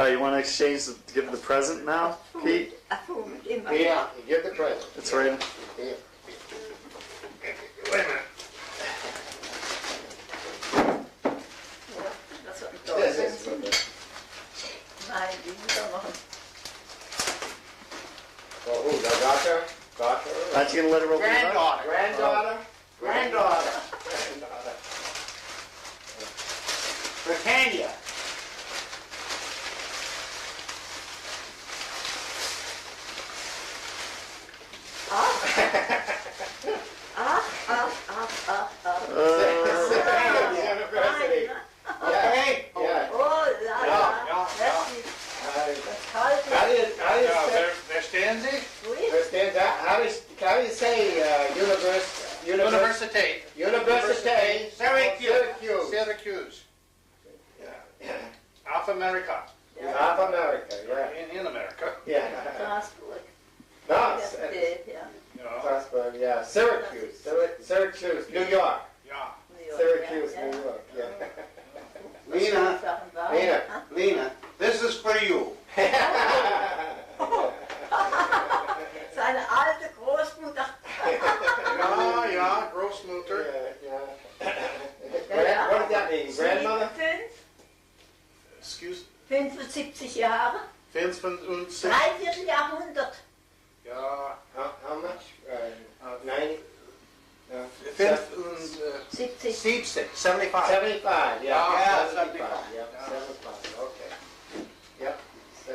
You want to exchange, give the present now, Pete? Yeah, you give the present. It's right. Yeah. Wait a minute. This is good. Nein, die muss er machen. Well, who, the daughter? Aren't you going to let her open it up? Granddaughter. Britannia. University. Okay? Yeah. Oh, ja. How do you verstehen Sie? How do you say Universität. University. Syracuse. Yeah. South America. South America, yeah. In America. Yeah. Strasbourg. No, Ja. Strasbourg, yeah. Syracuse, New York. Yeah. Syracuse, New York, yeah. Lena, this is for you. Seine alte Großmutter. Ja, Großmutter. What does that mean? Grandmother? Excuse? 75 Jahre. 75. 3/4 Jahrhundert. Ja. How much? 90? No. 70. 75. 75, yeah. Yeah, 75. Yeah, 75, okay. Yep.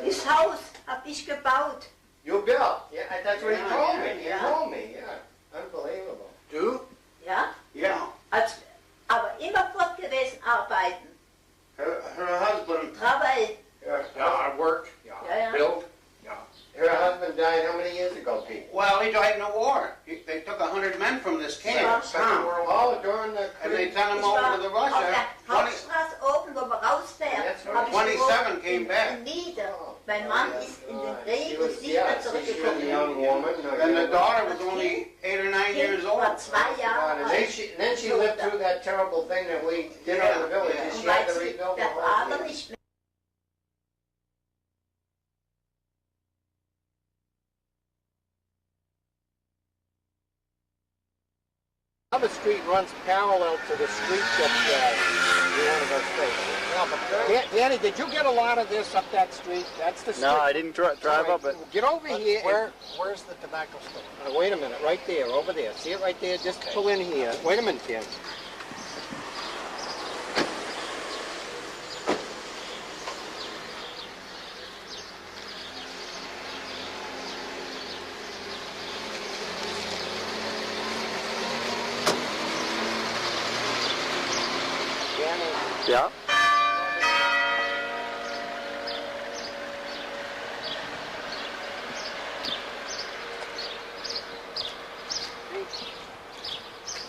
Das Haus habe ich gebaut. You built? Yeah, that's what he told me. He Ja. told me, yeah. Unbelievable. Du? Ja? Yeah. Aber immer fort gewesen arbeiten. Her husband. Travail. Yeah, I worked. Ja, ja. Built. Her husband died how many years ago, Pete? Well, he died in the war. They took 100 men from this camp. Second World War, during the... And they sent them Ich over war to the auf Russia. der Hauptstraße oben, wo man rausfährt. That's right. Hab ich 27 gewohnt came back. Nieder. Mein Mann ist in den Krieg She und was, nicht mehr yeah, she was a zurückgekommen. young woman. And the daughter was only 8 or 9 years old. War 2 Jahre And then she lived through that terrible thing that we did on the village. Yeah. And she Und had weil to sie rebuild the der Vater whole nicht mehr The street runs parallel to the street that you want to go straight. Danny, did you get a lot of this up that street? That's the street. No, I didn't drive up it. Get over here. Where's the tobacco store? Wait a minute, right there, over there. See it right there? Just pull in here. Wait a minute, Dan. Yeah?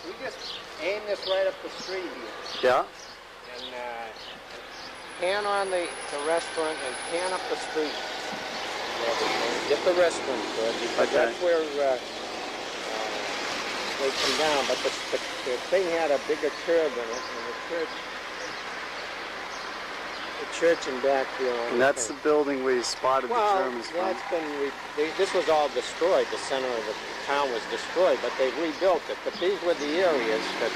We just aim this right up the street here. Yeah? And pan on the restaurant and pan up the street. Get the restaurant good, because Okay. that's where they come down. But the thing had a bigger curve in it, and the church in back here. And that's the building where you spotted the Germans from. That's been this was all destroyed. The center of the town was destroyed, but they rebuilt it. But these were the areas that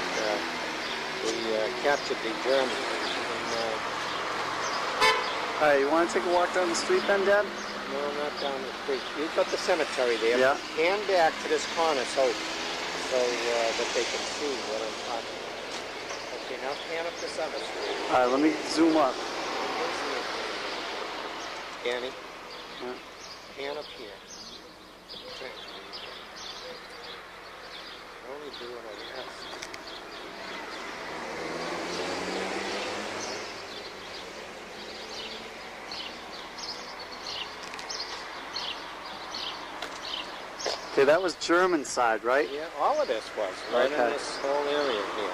we captured the Germans. Hey, you want to take a walk down the street then, Dad? No, not down the street. You've got the cemetery there. Yeah. Hand back to this corner so that they can see what I'm talking about. Okay, now pan up the cemetery. All right, let me zoom up. Danny, Yeah. pan up here. Okay. Only do it on that. Okay, that was German side, right? Yeah, all of this was right in Okay. this whole area here.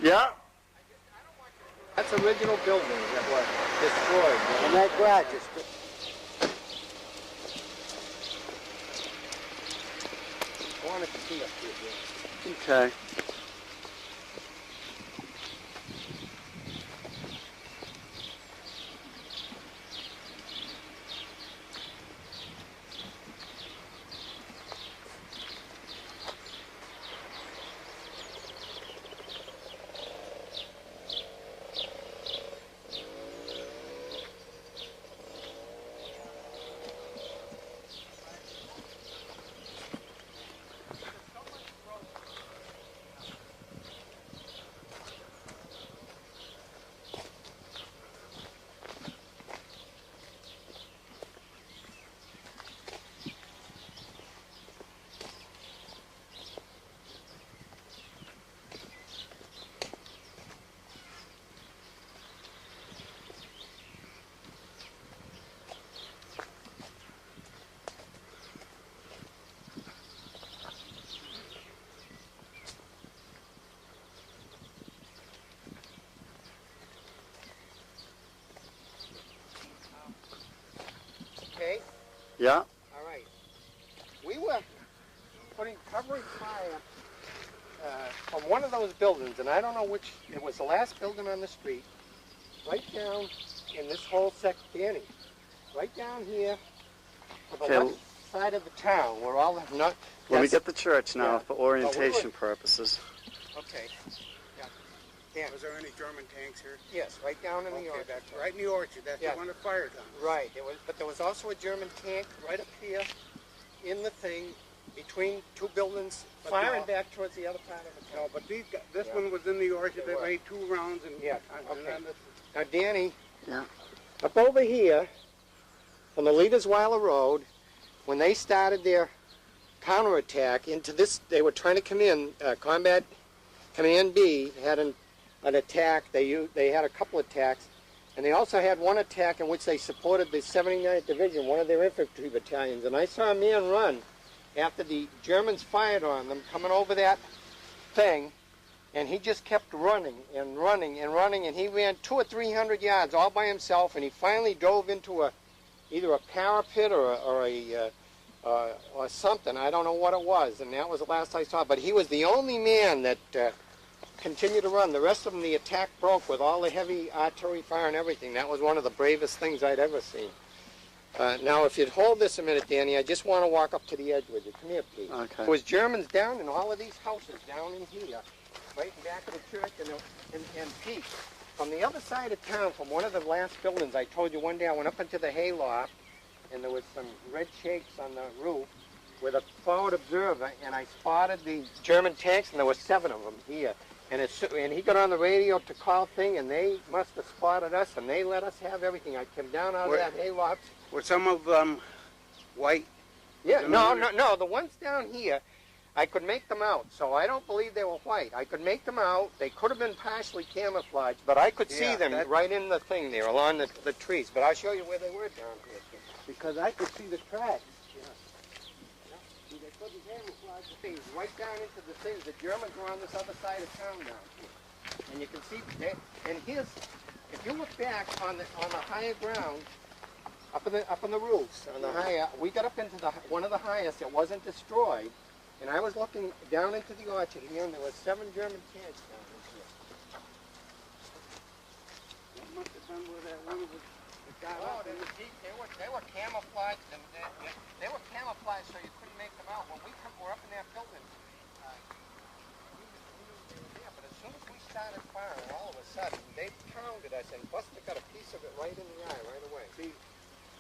Yeah. That's original buildings that were destroyed. And that garage is... I wanted to see up here. Okay. Okay? Yeah. All right. We were covering fire from one of those buildings, and I don't know which, it was the last building on the street, right down in this whole section, Danny, right down here to the Okay. left side of the town, where all the, not, Let me yes. get the church now Yeah. for orientation purposes. Okay. Yeah. Dan. Was there any German tanks here? Yes, right down in the orchard. That's right in the orchard. That's Yeah. the one that fired on us. Right. But there was also a German tank right up here in the thing between two buildings, But firing no. back towards the other part of the town. No, but this Yeah. one was in the orchard. They They were. made 2 rounds and Yeah, and okay. then this Now, Danny, Yeah. up over here, on the Leadersweiler Road, when they started their counterattack into this, they were trying to come in, Combat Command B had an attack. They had a couple attacks, and they also had one attack in which they supported the 79th Division, one of their infantry battalions. And I saw a man run after the Germans fired on them, coming over that thing, and he just kept running and running and running, and he ran 200 or 300 yards all by himself, and he finally dove into either a parapet or something. I don't know what it was, and that was the last I saw. But he was the only man that continued to run. The rest of them, the attack broke with all the heavy artillery fire and everything. That was one of the bravest things I'd ever seen. Now, if you'd hold this a minute, Danny, I just want to walk up to the edge with you. Come here, please. Okay. There was Germans down in all of these houses down in here, right in back of the church, and Pete, from the other side of town, from one of the last buildings, I told you one day I went up into the hayloft, and there was some red shakes on the roof with a forward observer, and I spotted the German tanks, and there were 7 of them here. And he got on the radio to call thing, and they must have spotted us, and they let us have everything. I came down out of that hayloft. Were some of them white? Yeah, no. The ones down here, I could make them out, so I don't believe they were white. I could make them out. They could have been partially camouflaged, but I could see them right in the thing there, along the trees. But I'll show you where they were down here, because I could see the tracks. See, they couldn't camouflage the things right down into the things. The Germans were on this other side of town down here, and you can see. And here's, if you look back on the higher ground, up on the roofs, on the higher, we got up into one of the highest that wasn't destroyed, and I was looking down into the orchard here, and there were 7 German tanks down in here. That must have been where that one was. Oh, they were camouflaged, and they were camouflaged so you couldn't make them out. When we were up in that building, we knew they were there, but as soon as we started firing, all of a sudden, they pounded us, and Buster got a piece of it right in the eye right away. See,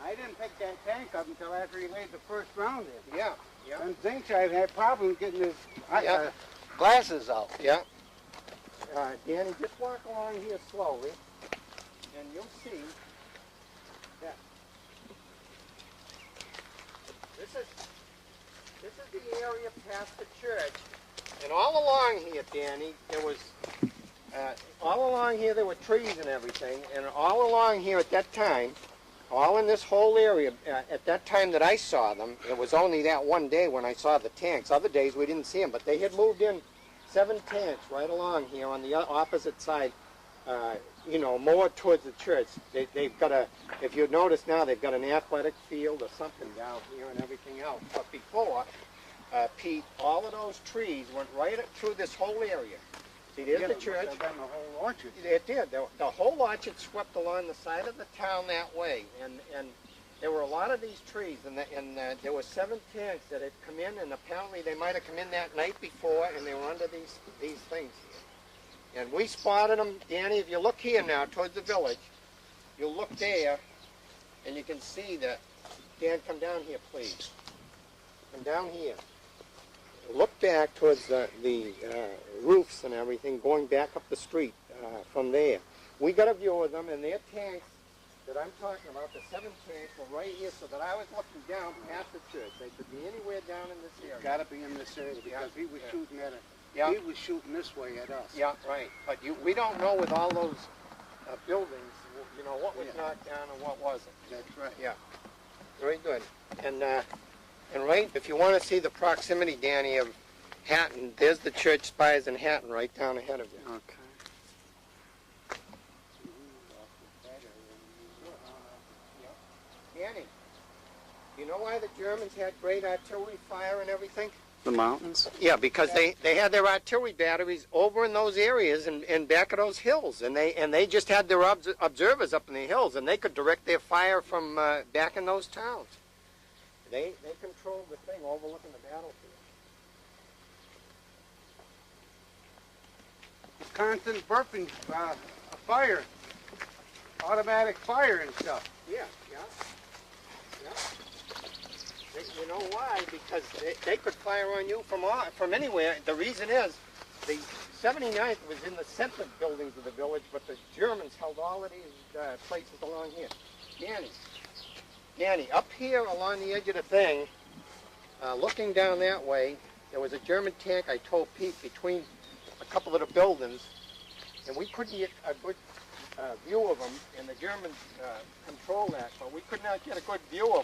I didn't pick that tank up until after he laid the first round in. Yeah. And Zinkside had problems getting his Yeah. glasses out. Yeah. Danny, just walk along here slowly, and you'll see that this is the area past the church, and all along here, Danny, there was all along here there were trees and everything, and all along here at that time, all in this whole area, at that time that I saw them, it was only that one day when I saw the tanks. Other days we didn't see them, but they had moved in 7 tanks right along here on the opposite side, you know, more towards the church. They've got a, if you notice now, they've got an athletic field or something down here and everything else. But before, Pete, all of those trees went right through this whole area. See, there's the church. The whole orchard. It did. The whole orchard swept along the side of the town that way, and there were a lot of these trees, and there were 7 tanks that had come in, and apparently they might have come in that night before, and they were under these things here. And we spotted them, Danny. If you look here now towards the village, you'll look there, and you can see that. Dan, come down here, please. Come down here. Look back towards the roofs and everything, going back up the street from there. We got a view of them, and their tanks that I'm talking about, the 7 tanks, were right here, so that I was looking down past the church. They could be anywhere down in this area. Got to be in this area because he was shooting at it. Yeah. He was shooting this way at us. Yeah, right. But we don't know with all those buildings, you know, what was knocked down and what wasn't. That's right. Yeah. Very good. And right, if you want to see the proximity, Danny, of Hatton, there's the church spires in Hatton right down ahead of you. Okay. Danny, do you know why the Germans had great artillery fire and everything? The mountains? Yeah, because they had their artillery batteries over in those areas and back of those hills, and they just had their observers up in the hills, and they could direct their fire from back in those towns. They controlled the thing overlooking the battlefield. Constant burping, fire, automatic fire and stuff. Yeah. You know why? Because they could fire on you from anywhere. The reason is the 79th was in the center buildings of the village, but the Germans held all of these places along here. Danny, up here along the edge of the thing, looking down that way, there was a German tank, I told Pete, between a couple of the buildings, and we couldn't get a good view of them, and the Germans controlled that, but we could not get a good view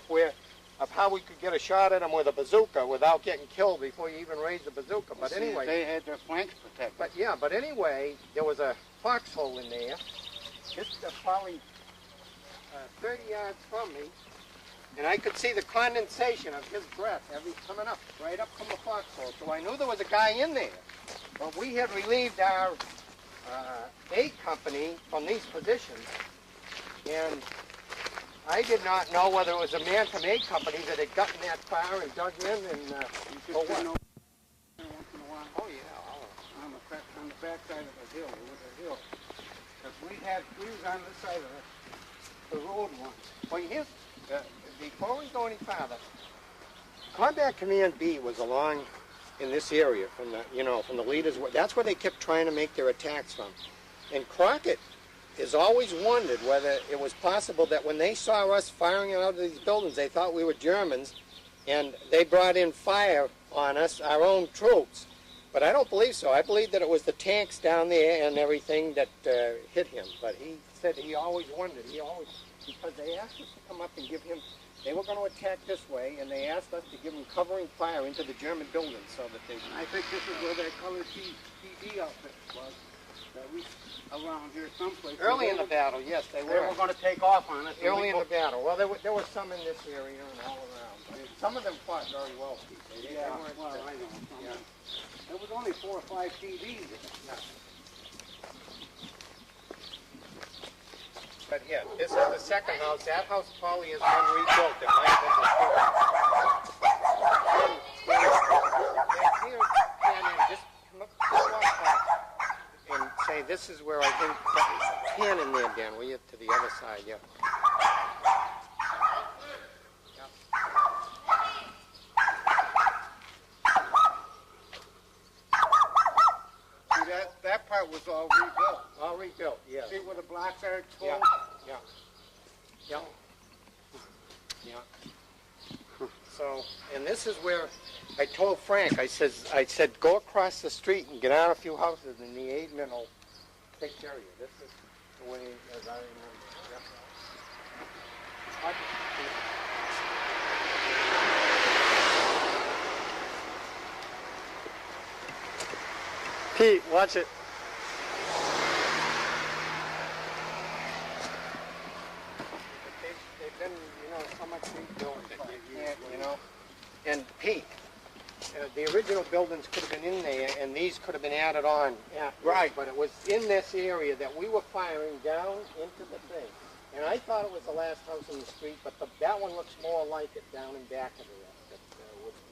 of how we could get a shot at them with a bazooka without getting killed before you even raised the bazooka. But anyway, they had their flanks protected. But anyway, there was a foxhole in there, just probably 30 yards from me, and I could see the condensation of his breath coming up, right up from the foxhole. So I knew there was a guy in there. But we had relieved our aid company from these positions, and I did not know whether it was a man from aid company that had gotten that far and dug in and or what. Once in a while. Oh yeah, on the back side of the hill, with the hill. Because we was on this side of the road once. Well, here's before we go any farther, Combat Command B was along in this area from the leaders. That's where they kept trying to make their attacks from. And Crockett has always wondered whether it was possible that when they saw us firing out of these buildings, they thought we were Germans, and they brought in fire on us, our own troops. But I don't believe so. I believe that it was the tanks down there and everything that hit him. But he said he always wondered. Because they asked us to come up and give him, they were going to attack this way, and they asked us to give them covering fire into the German buildings so that they... I think this is where that colored TV outfit was. That we around here someplace. Early in the battle, yes, they were. They were going to take off on us. Early in the battle. Well, there were some in this area and all around. Some of them fought very well, Pete. I know. There was only 4 or 5 TVs. Yeah. But yeah, this is the second house. That house probably has been rebuilt. It might have been destroyed. Just come up to the walk and say, this is where I think, pan in there, Dan, will you, to the other side, yeah. See, that part was all rebuilt. All rebuilt, yeah. See where the blocks are Yeah, yeah. So, and this is where I told Frank, I said, go across the street and get out a few houses and the aid men will take care of you. This is the way, as I remember. Pete, watch it. They've been, so much rebuilt that you can't, And Pete, the original buildings could have been in there, and these could have been added on. Yeah, right, but it was in this area that we were firing down into the thing. And I thought it was the last house in the street, but that one looks more like it down in back of there. That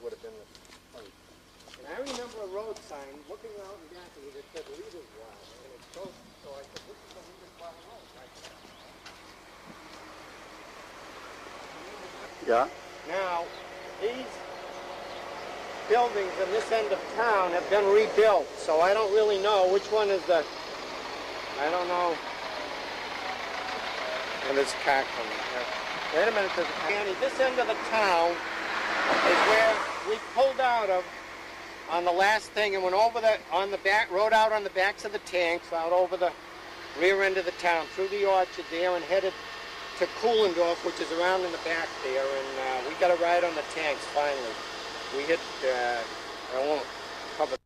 would have been the place. And I remember a road sign looking out in back of it that said Leaders Wild, and it showed, so I said, this is the Leaders Wild Road, right? Yeah. Now, these buildings in this end of town have been rebuilt, so I don't really know which one is the, I don't know. And there's a car coming. Wait a minute, Danny, this end of the town is where we pulled out of on the last thing and went over rode out on the backs of the tanks, out over the rear end of the town, through the orchard there, and headed to Kuhlendorf, which is around in the back there, and we got a ride on the tanks finally. We hit, I won't cover.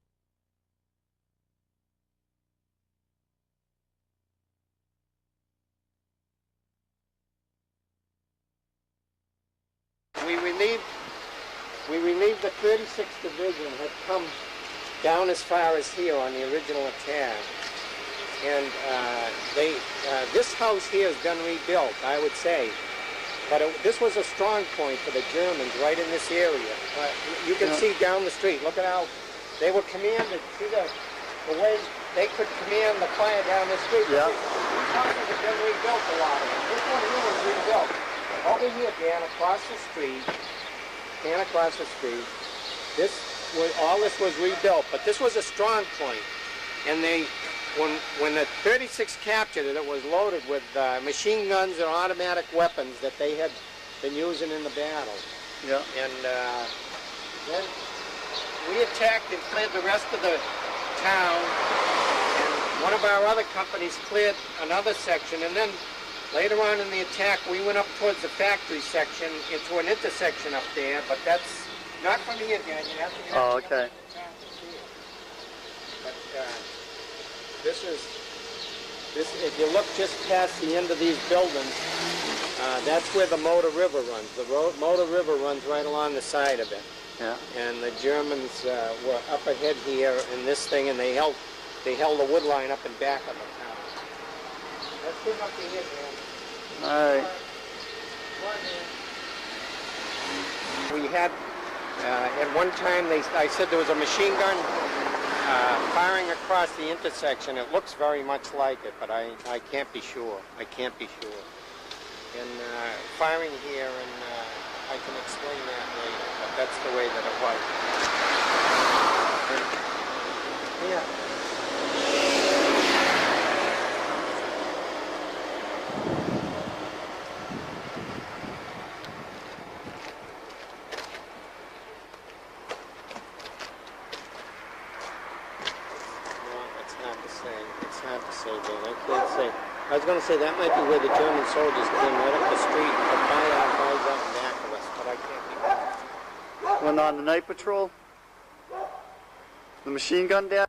We relieved the 36th Division had come down as far as here on the original attack. And this house here has been rebuilt, I would say. But this was a strong point for the Germans right in this area. You can see down the street, look at how they were commanded, see the way they could command the fire down the street. Yeah. These houses have been rebuilt, a lot of them. This one here was rebuilt. Over here, Dan, across the street, all this was rebuilt, but this was a strong point. And when the 36 captured it, it was loaded with machine guns and automatic weapons that they had been using in the battle. Yeah. And then we attacked and cleared the rest of the town, and one of our other companies cleared another section, and then later on in the attack, we went up towards the factory section into an intersection up there, but that's not from here, Dan. You have to get Oh, okay. But if you look just past the end of these buildings, that's where the Motor River runs. The Motor River runs right along the side of it. Yeah. And the Germans were up ahead here in this thing, and they held the wood line up and back of the town. Let's get up to here, Dan. All right. We had, at one time, I said there was a machine gun firing across the intersection. It looks very much like it, but I can't be sure. I can't be sure. And firing here, and I can explain that later, but that's the way that it was. And, yeah. I was going to say that might be where the German soldiers came right up the street and put fire out in back of us, but I can't be. Went on the night patrol? The machine gun down?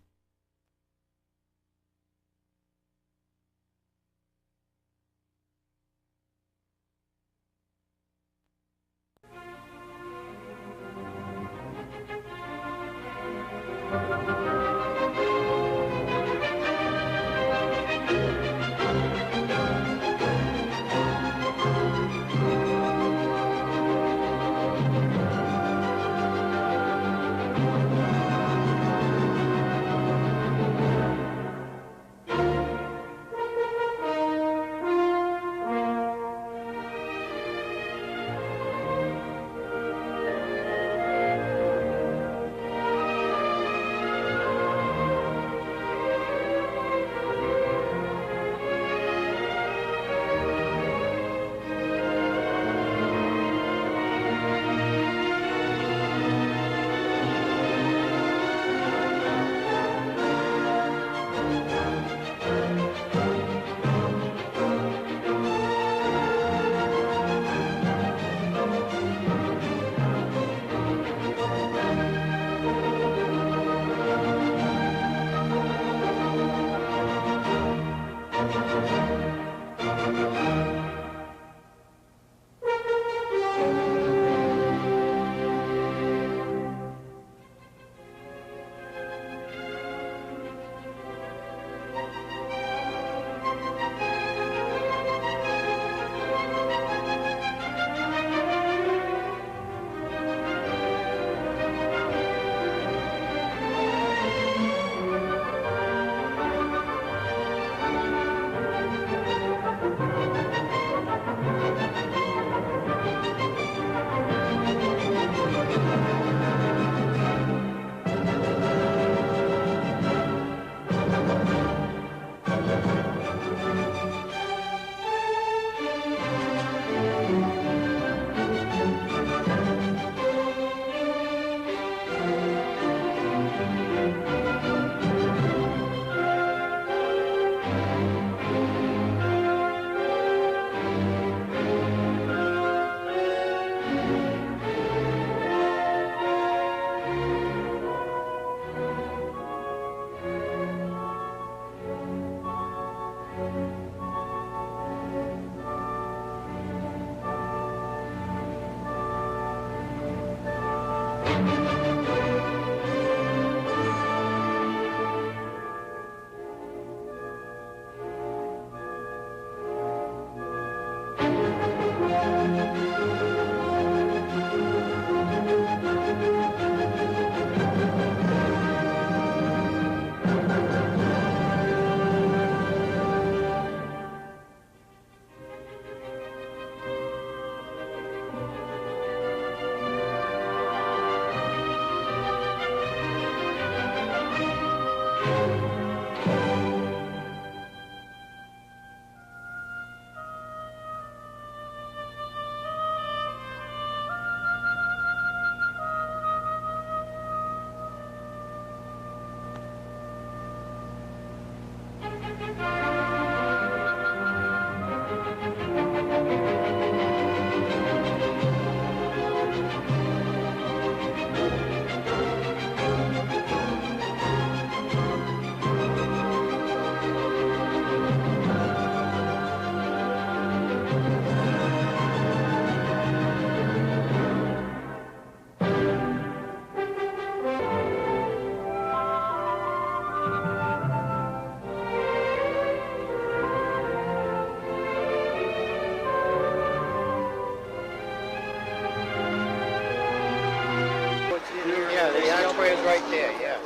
Right there, yes.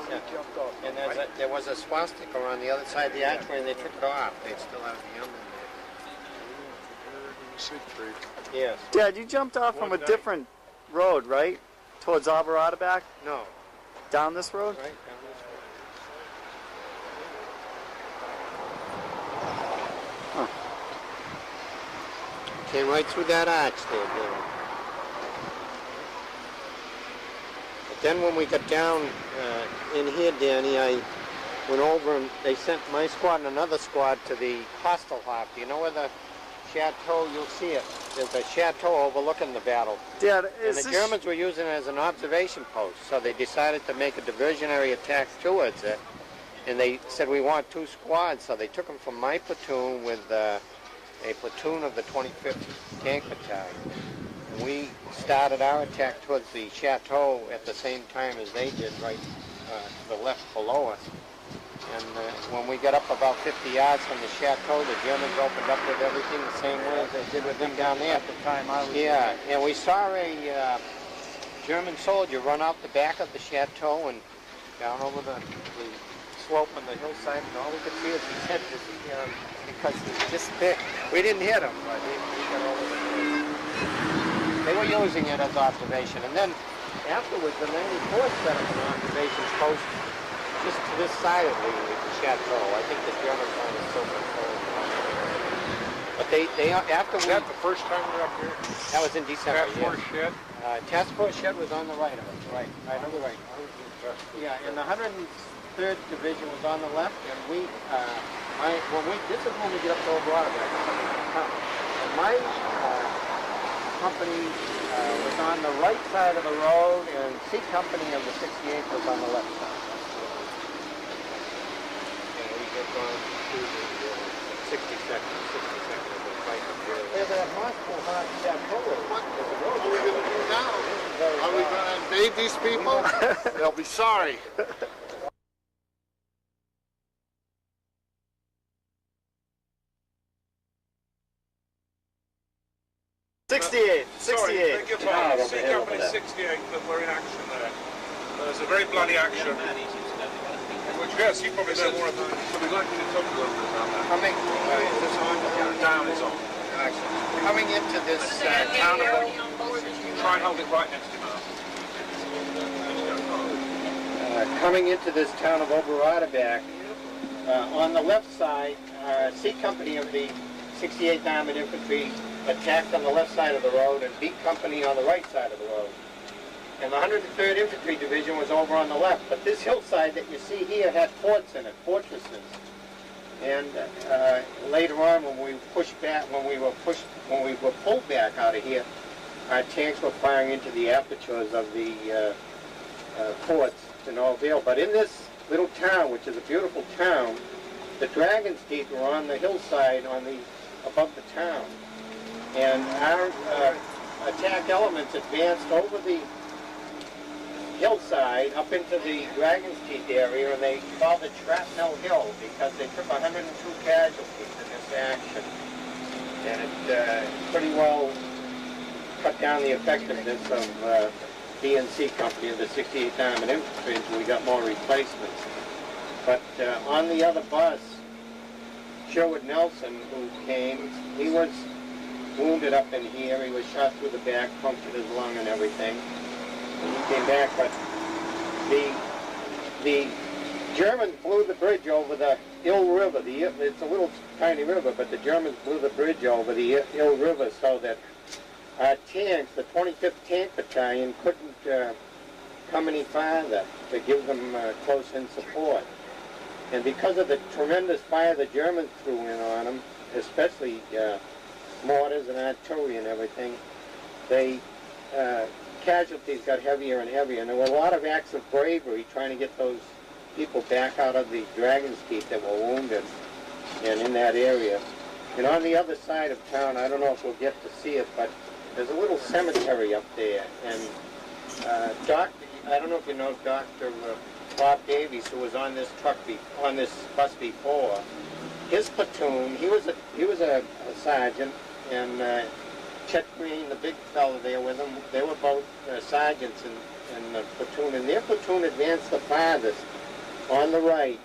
And there was a swastika on the other side of the archway, and they took it off. They still have the M in there. Yes. Dad, you jumped off from a different road, right? Towards Ardennes-Alsace? No. Down this road? Right, down this road. Huh. Came right through that arch there, Bill. Then when we got down in here, Danny, I went over and they sent my squad and another squad to the Hostelhof. Do you know where the chateau, you'll see it. There's a chateau overlooking the battle. Dad, and the Germans were using it as an observation post, so they decided to make a diversionary attack towards it. And they said, we want 2 squads, so they took them from my platoon with a platoon of the 25th Tank Battalion. And we started our attack towards the chateau at the same time as they did, right to the left below us. And when we got up about 50 yards from the chateau, the Germans opened up with everything the same way as they did with them down there. At the time I was there. And we saw a German soldier run out the back of the chateau and down over the slope on the hillside, and all we could see is his head because he was just thick. We didn't hit him, but he got over the hill. They were using it as observation. And then afterwards, the 94th set up an observation post just to this side of the chateau. I think the Germans wanted to still control it. But they after Was that the first time we were up here? That was in December, Task Force shed? Task Force shed was on the right of us, right on the right. Yeah, and the 103rd Division was on the left, and this is when we get up to Oberauerberg. And my company was on the right side of the road, and C Company of the 68th was on the left side. And we get on to the 62nd of the fight up here. Yeah, but that Moscow hot chateau. What are we going to do now? Are we going to invade these people? They'll be sorry. 68. Sorry, beg your pardon. C Company 68 that were in action there. There's a very bloody action. Which, yes, you probably know more about it. So we'd like you to talk a little bit about that. Coming, is this on? Down is on. Coming into this town of... Try and hold it right next to you. Coming into this town of Oberauerberg, on the left side, C Company of the 68th Armored Infantry attacked on the left side of the road, and B Company on the right side of the road. And the 103rd Infantry Division was over on the left. But this hillside that you see here had forts in it, fortresses. And later on, when we pushed back, when we were pulled back out of here, our tanks were firing into the apertures of the forts to no avail. But in this little town, which is a beautiful town, the Dragon's Teeth were on the hillside above the town. And our attack elements advanced over the hillside up into the Dragon's Teeth area, and they called it Shrapnel Hill because they took 102 casualties in this action. And it pretty well cut down the effectiveness of B&C Company of the 68th Armored Infantry until we got more replacements. But on the other bus, Sherwood Nelson, who came, he was wounded up in here. He was shot through the back, punctured his lung and everything. And he came back, but the Germans blew the bridge over the Ill River. It's a little tiny river, but the Germans blew the bridge over the Ill River so that our tanks, the 25th Tank Battalion, couldn't come any farther to give them close-in support. And because of the tremendous fire the Germans threw in on them, especially mortars and artillery and everything, they casualties got heavier and heavier. And there were a lot of acts of bravery trying to get those people back out of the Dragon's Teeth that were wounded and in that area. And on the other side of town, I don't know if we'll get to see it, but there's a little cemetery up there. And I don't know if you know Dr. Bob Davies, who was on this on this bus before. His platoon, he was a sergeant, and Chet Green, the big fellow there with him, they were both sergeants in the platoon, and their platoon advanced the farthest on the right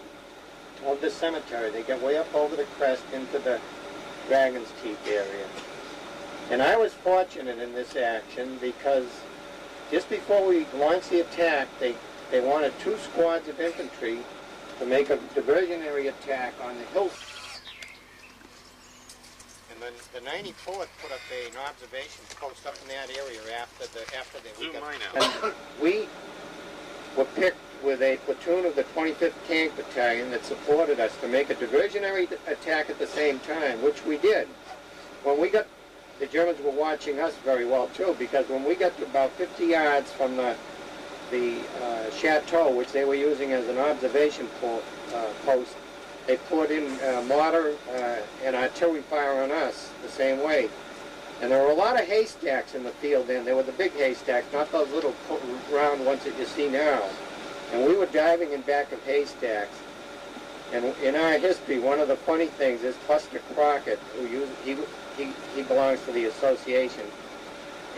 of the cemetery. They got way up over the crest into the Dragon's Teeth area. And I was fortunate in this action because just before we launched the attack, they wanted 2 squads of infantry to make a diversionary attack on the hill. And then the 94th put up an observation post up in that area after we were picked with a platoon of the 25th Tank Battalion that supported us to make a diversionary attack at the same time, which we did. When we got, the Germans were watching us very well too, because when we got to about 50 yards from the chateau, which they were using as an observation post, they poured in mortar and artillery fire on us the same way. And there were a lot of haystacks in the field then. They were the big haystacks, not those little round ones that you see now. And we were diving in back of haystacks. And in our history, one of the funny things is Buster Crockett, who he belongs to the association,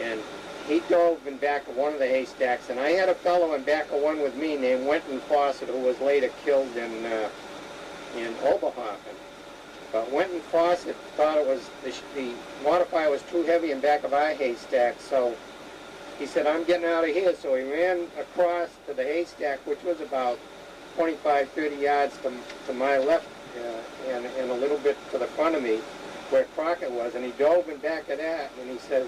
and he dove in back of one of the haystacks, and I had a fellow in back of one with me named Wenton Fawcett, who was later killed in Oberhofen. But Wenton Fawcett thought it was the mortar fire was too heavy in back of our haystack, so he said, "I'm getting out of here." So he ran across to the haystack, which was about 25, 30 yards to my left and a little bit to the front of me, where Crockett was, and he dove in back of that, and he says,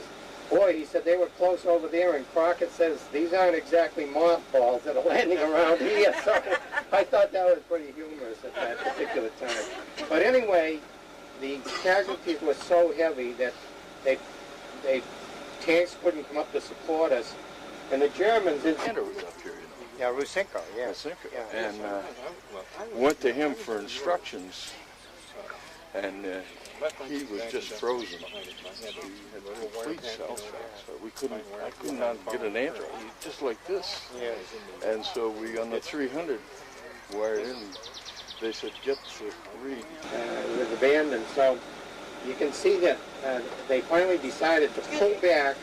"Boy," he said, "they were close over there," and Crockett says, "These aren't exactly mothballs that are landing around here." So I thought that was pretty humorous at that particular time. But anyway, the casualties were so heavy that tanks couldn't come up to support us, and the Germans... was up here, Yeah, Rusinko, yeah. Rusinko. And went to him for instructions, and he was just frozen. He had complete cell shock, so I could not get an answer. He just like this. Yes. And so we, on the 300, wired in. They said, "Get to read." It was abandoned, so you can see that they finally decided to pull back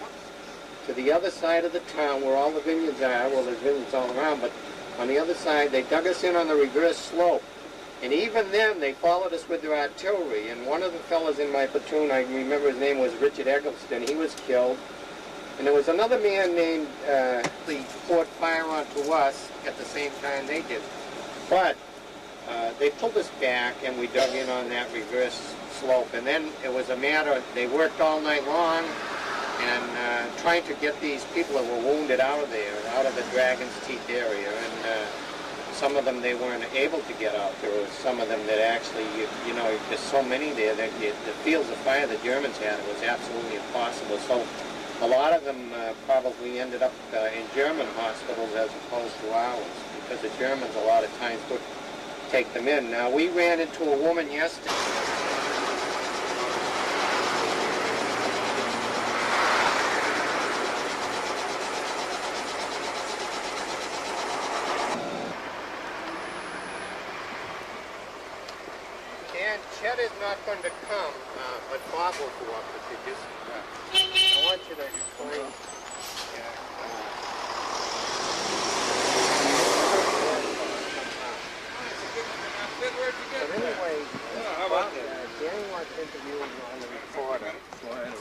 to the other side of the town where all the vineyards are. Well, there's vineyards all around, but on the other side, they dug us in on the reverse slope. And even then, they followed us with their artillery. And one of the fellows in my platoon, I remember his name was Richard Eggleston, he was killed. And there was another man named, he poured fire onto us at the same time they did. But they pulled us back, and we dug in on that reverse slope. And then it was a matter, they worked all night long, and trying to get these people that were wounded out of there, out of the Dragon's Teeth area. And some of them they weren't able to get out. There were some of them that actually, you know, there's so many there that the fields of fire the Germans had, it was absolutely impossible. So a lot of them probably ended up in German hospitals as opposed to ours, because the Germans a lot of times would take them in. Now, we ran into a woman yesterday. Dad is not going to come, but Bob will go up with you. Just, I want you to explain. But anyway, Danny wants to interview you on the recorder and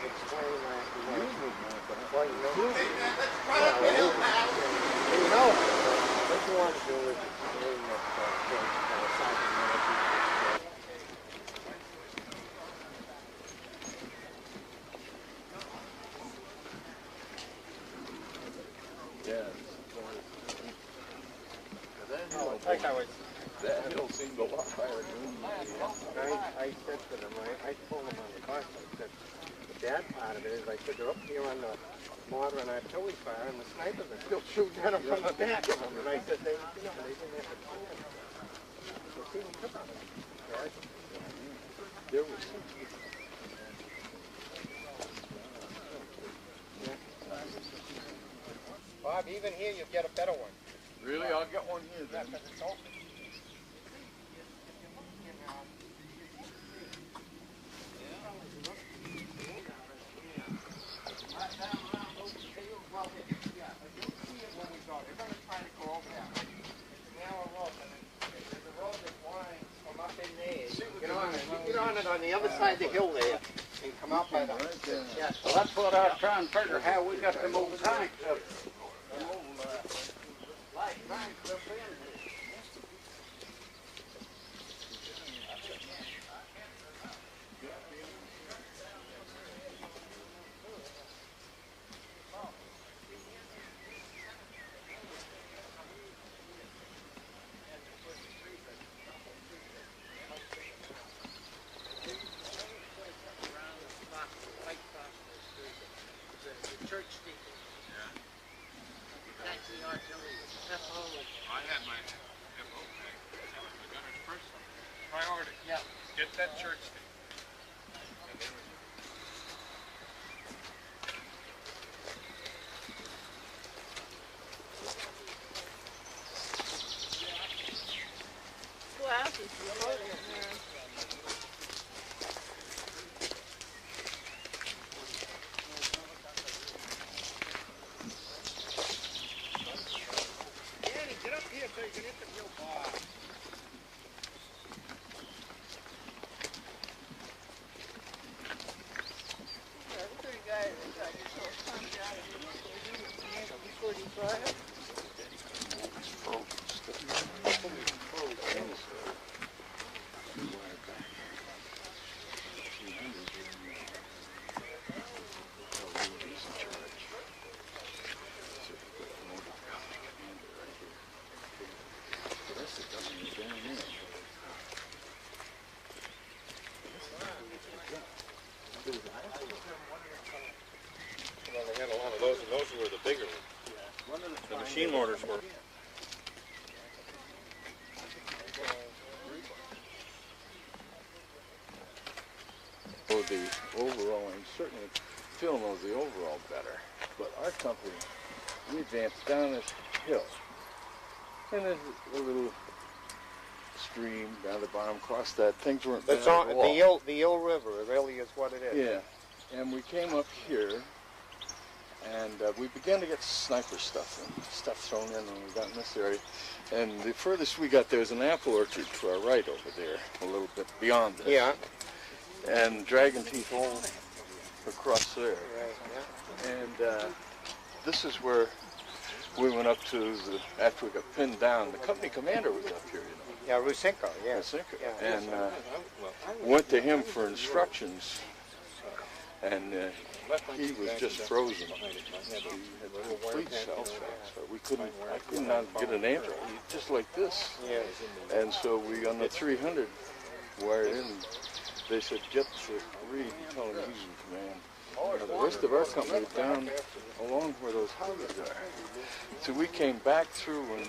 explain what you know, what you want to do is explain that that hill seemed a lot higher than I said to them, I told them on the bus, I said, the bad part of it is, I said, they're up here on the mortar and artillery fire, and the snipers are still shooting at them from the back of them. And I said, they didn't have a plan. So see, we took on them. there was Bob, even here you get a better one. Really? I'll get one here then. Yeah, 'cause it's open. On the other side of the hill there, and come out by the Yeah, so that's what I was trying to figure, how we got them old tanks up. Church steeple. Yeah. That's the artillery. FO. I had my FO tag. That was the gunner's first priority. Yeah. Get that church steeple. And then Glasses. well, they had a lot of those, and those were the bigger ones. The machine mortars were. Oh, the overall, and certainly Phil knows the overall better, but our company, we advanced down this hill, and there's a little stream down the bottom, across that, things weren't bad That's at on all. the Ill River, it really is what it is. Yeah, and we came up here, and we began to get sniper stuff thrown in when we got in this area. And the furthest we got, there was an apple orchard to our right over there, a little bit beyond this. Yeah. And dragon teeth all across there. Right, yeah. And this is where we went up to, after we got pinned down, the company commander was up here, you know. Yeah, Rusinko, yeah. Rusinko. Yeah. And went to him for instructions, and he was just frozen. He had complete cell-shock, so I could not get an answer, just like this. Yeah. And so we, on the 300, wired in. They said, get to Reed and tell him he's in command. Now, the rest of our company was down along where those houses are. So we came back through and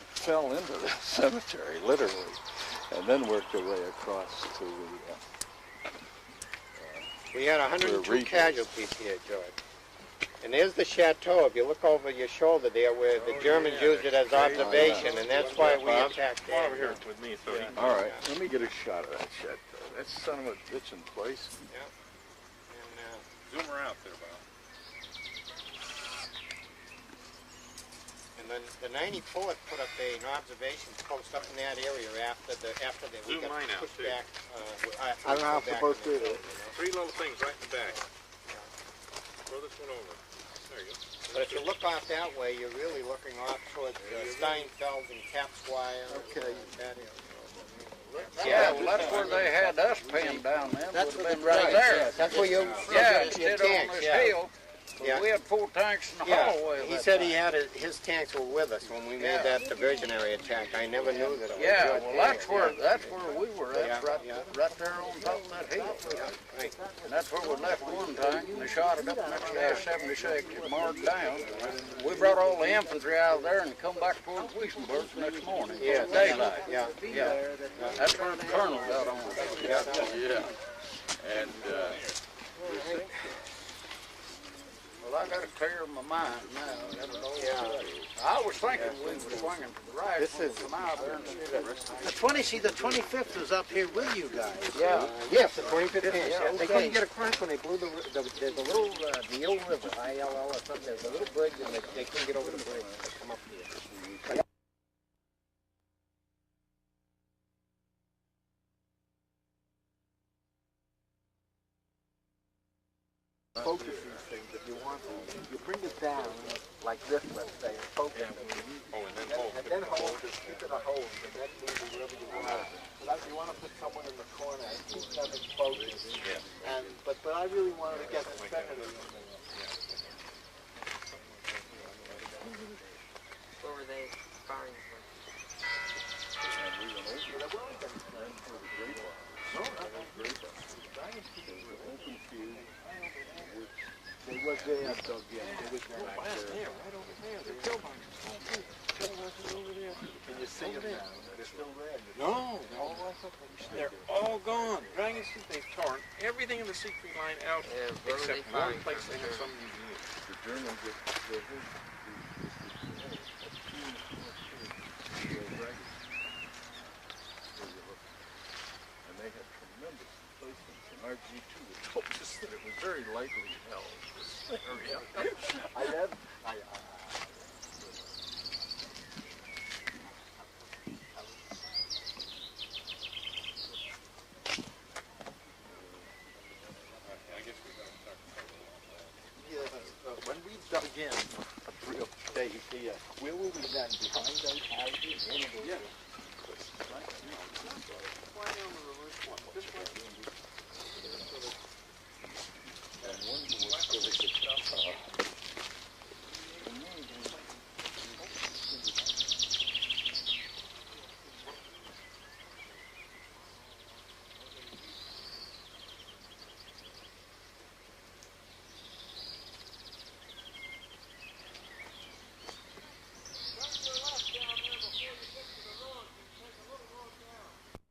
fell into the cemetery, literally, and then worked our way across to the... We had 102 casualties here, George. And there's the chateau. If you look over your shoulder there, where the Germans used it as observation, and that's why we attacked Come on over it. here with me. So All right, let me get a shot of that chateau. That son of a bitch in place. Yeah. zoom her out there, Bob. And then the 94th put up an observation post up in that area after we Zoom got mine out, pushed too. back. I don't know how I'm supposed to do this. 3 little things right in the back. Throw this one over. There you go. But if you look off that way, you're really looking off towards Steinfeld and Capswire. Okay. And that area. Yeah, well, that's where they had us pinned down then. That would have been right there. That's where you Yeah, your instead tanks, on this yeah. hill, Yeah. we had 4 tanks in the Yeah, hallway. he said he had his tanks were with us when we made that diversionary attack. I never knew that. It was Yeah, your well, tanks, that's where we were at, Yeah, right, yeah. right there on top of that hill. Right. And that's where we left one tank, and they shot it up the next day, 76, it marked down. We brought all the infantry out of there and come back towards Weissenberg the next morning. Yeah, Daylight. Yeah, Yeah. That's where the colonel got on. Yeah. And Well, I got it clear in my mind now. yeah. I was thinking we were swinging to the right. This is- Come out there and see that. The 25th was up here with you guys. Yeah. Yes, the 25th tank. Yeah, They okay. couldn't get across when they blew there's a little, the Ill River, ILL or something, there's a little bridge and they couldn't get over the bridge. They come up here. Focus these things if you want to. You bring it down like this, let's say, and focus it. Oh, and then hold. And then hold it, keep it a hold, and then move it wherever you want. But you want to put someone in the corner and keep them in focus. Yeah. And but I really wanted to get the center of it. What were they firing for? They was there, dug in. They was back there. Right over there. The pillboxes. Pillboxes over there. Can you see them now? They're still there. No, they're all gone. Dragon Soup, they've torn everything in the Siegfried line out except one place they have some museum. the Germans and they had tremendous placements in RG2, which told us that it was very lightly held, this area. When we dug in a real day here, where were we then? Behind those houses? Yeah.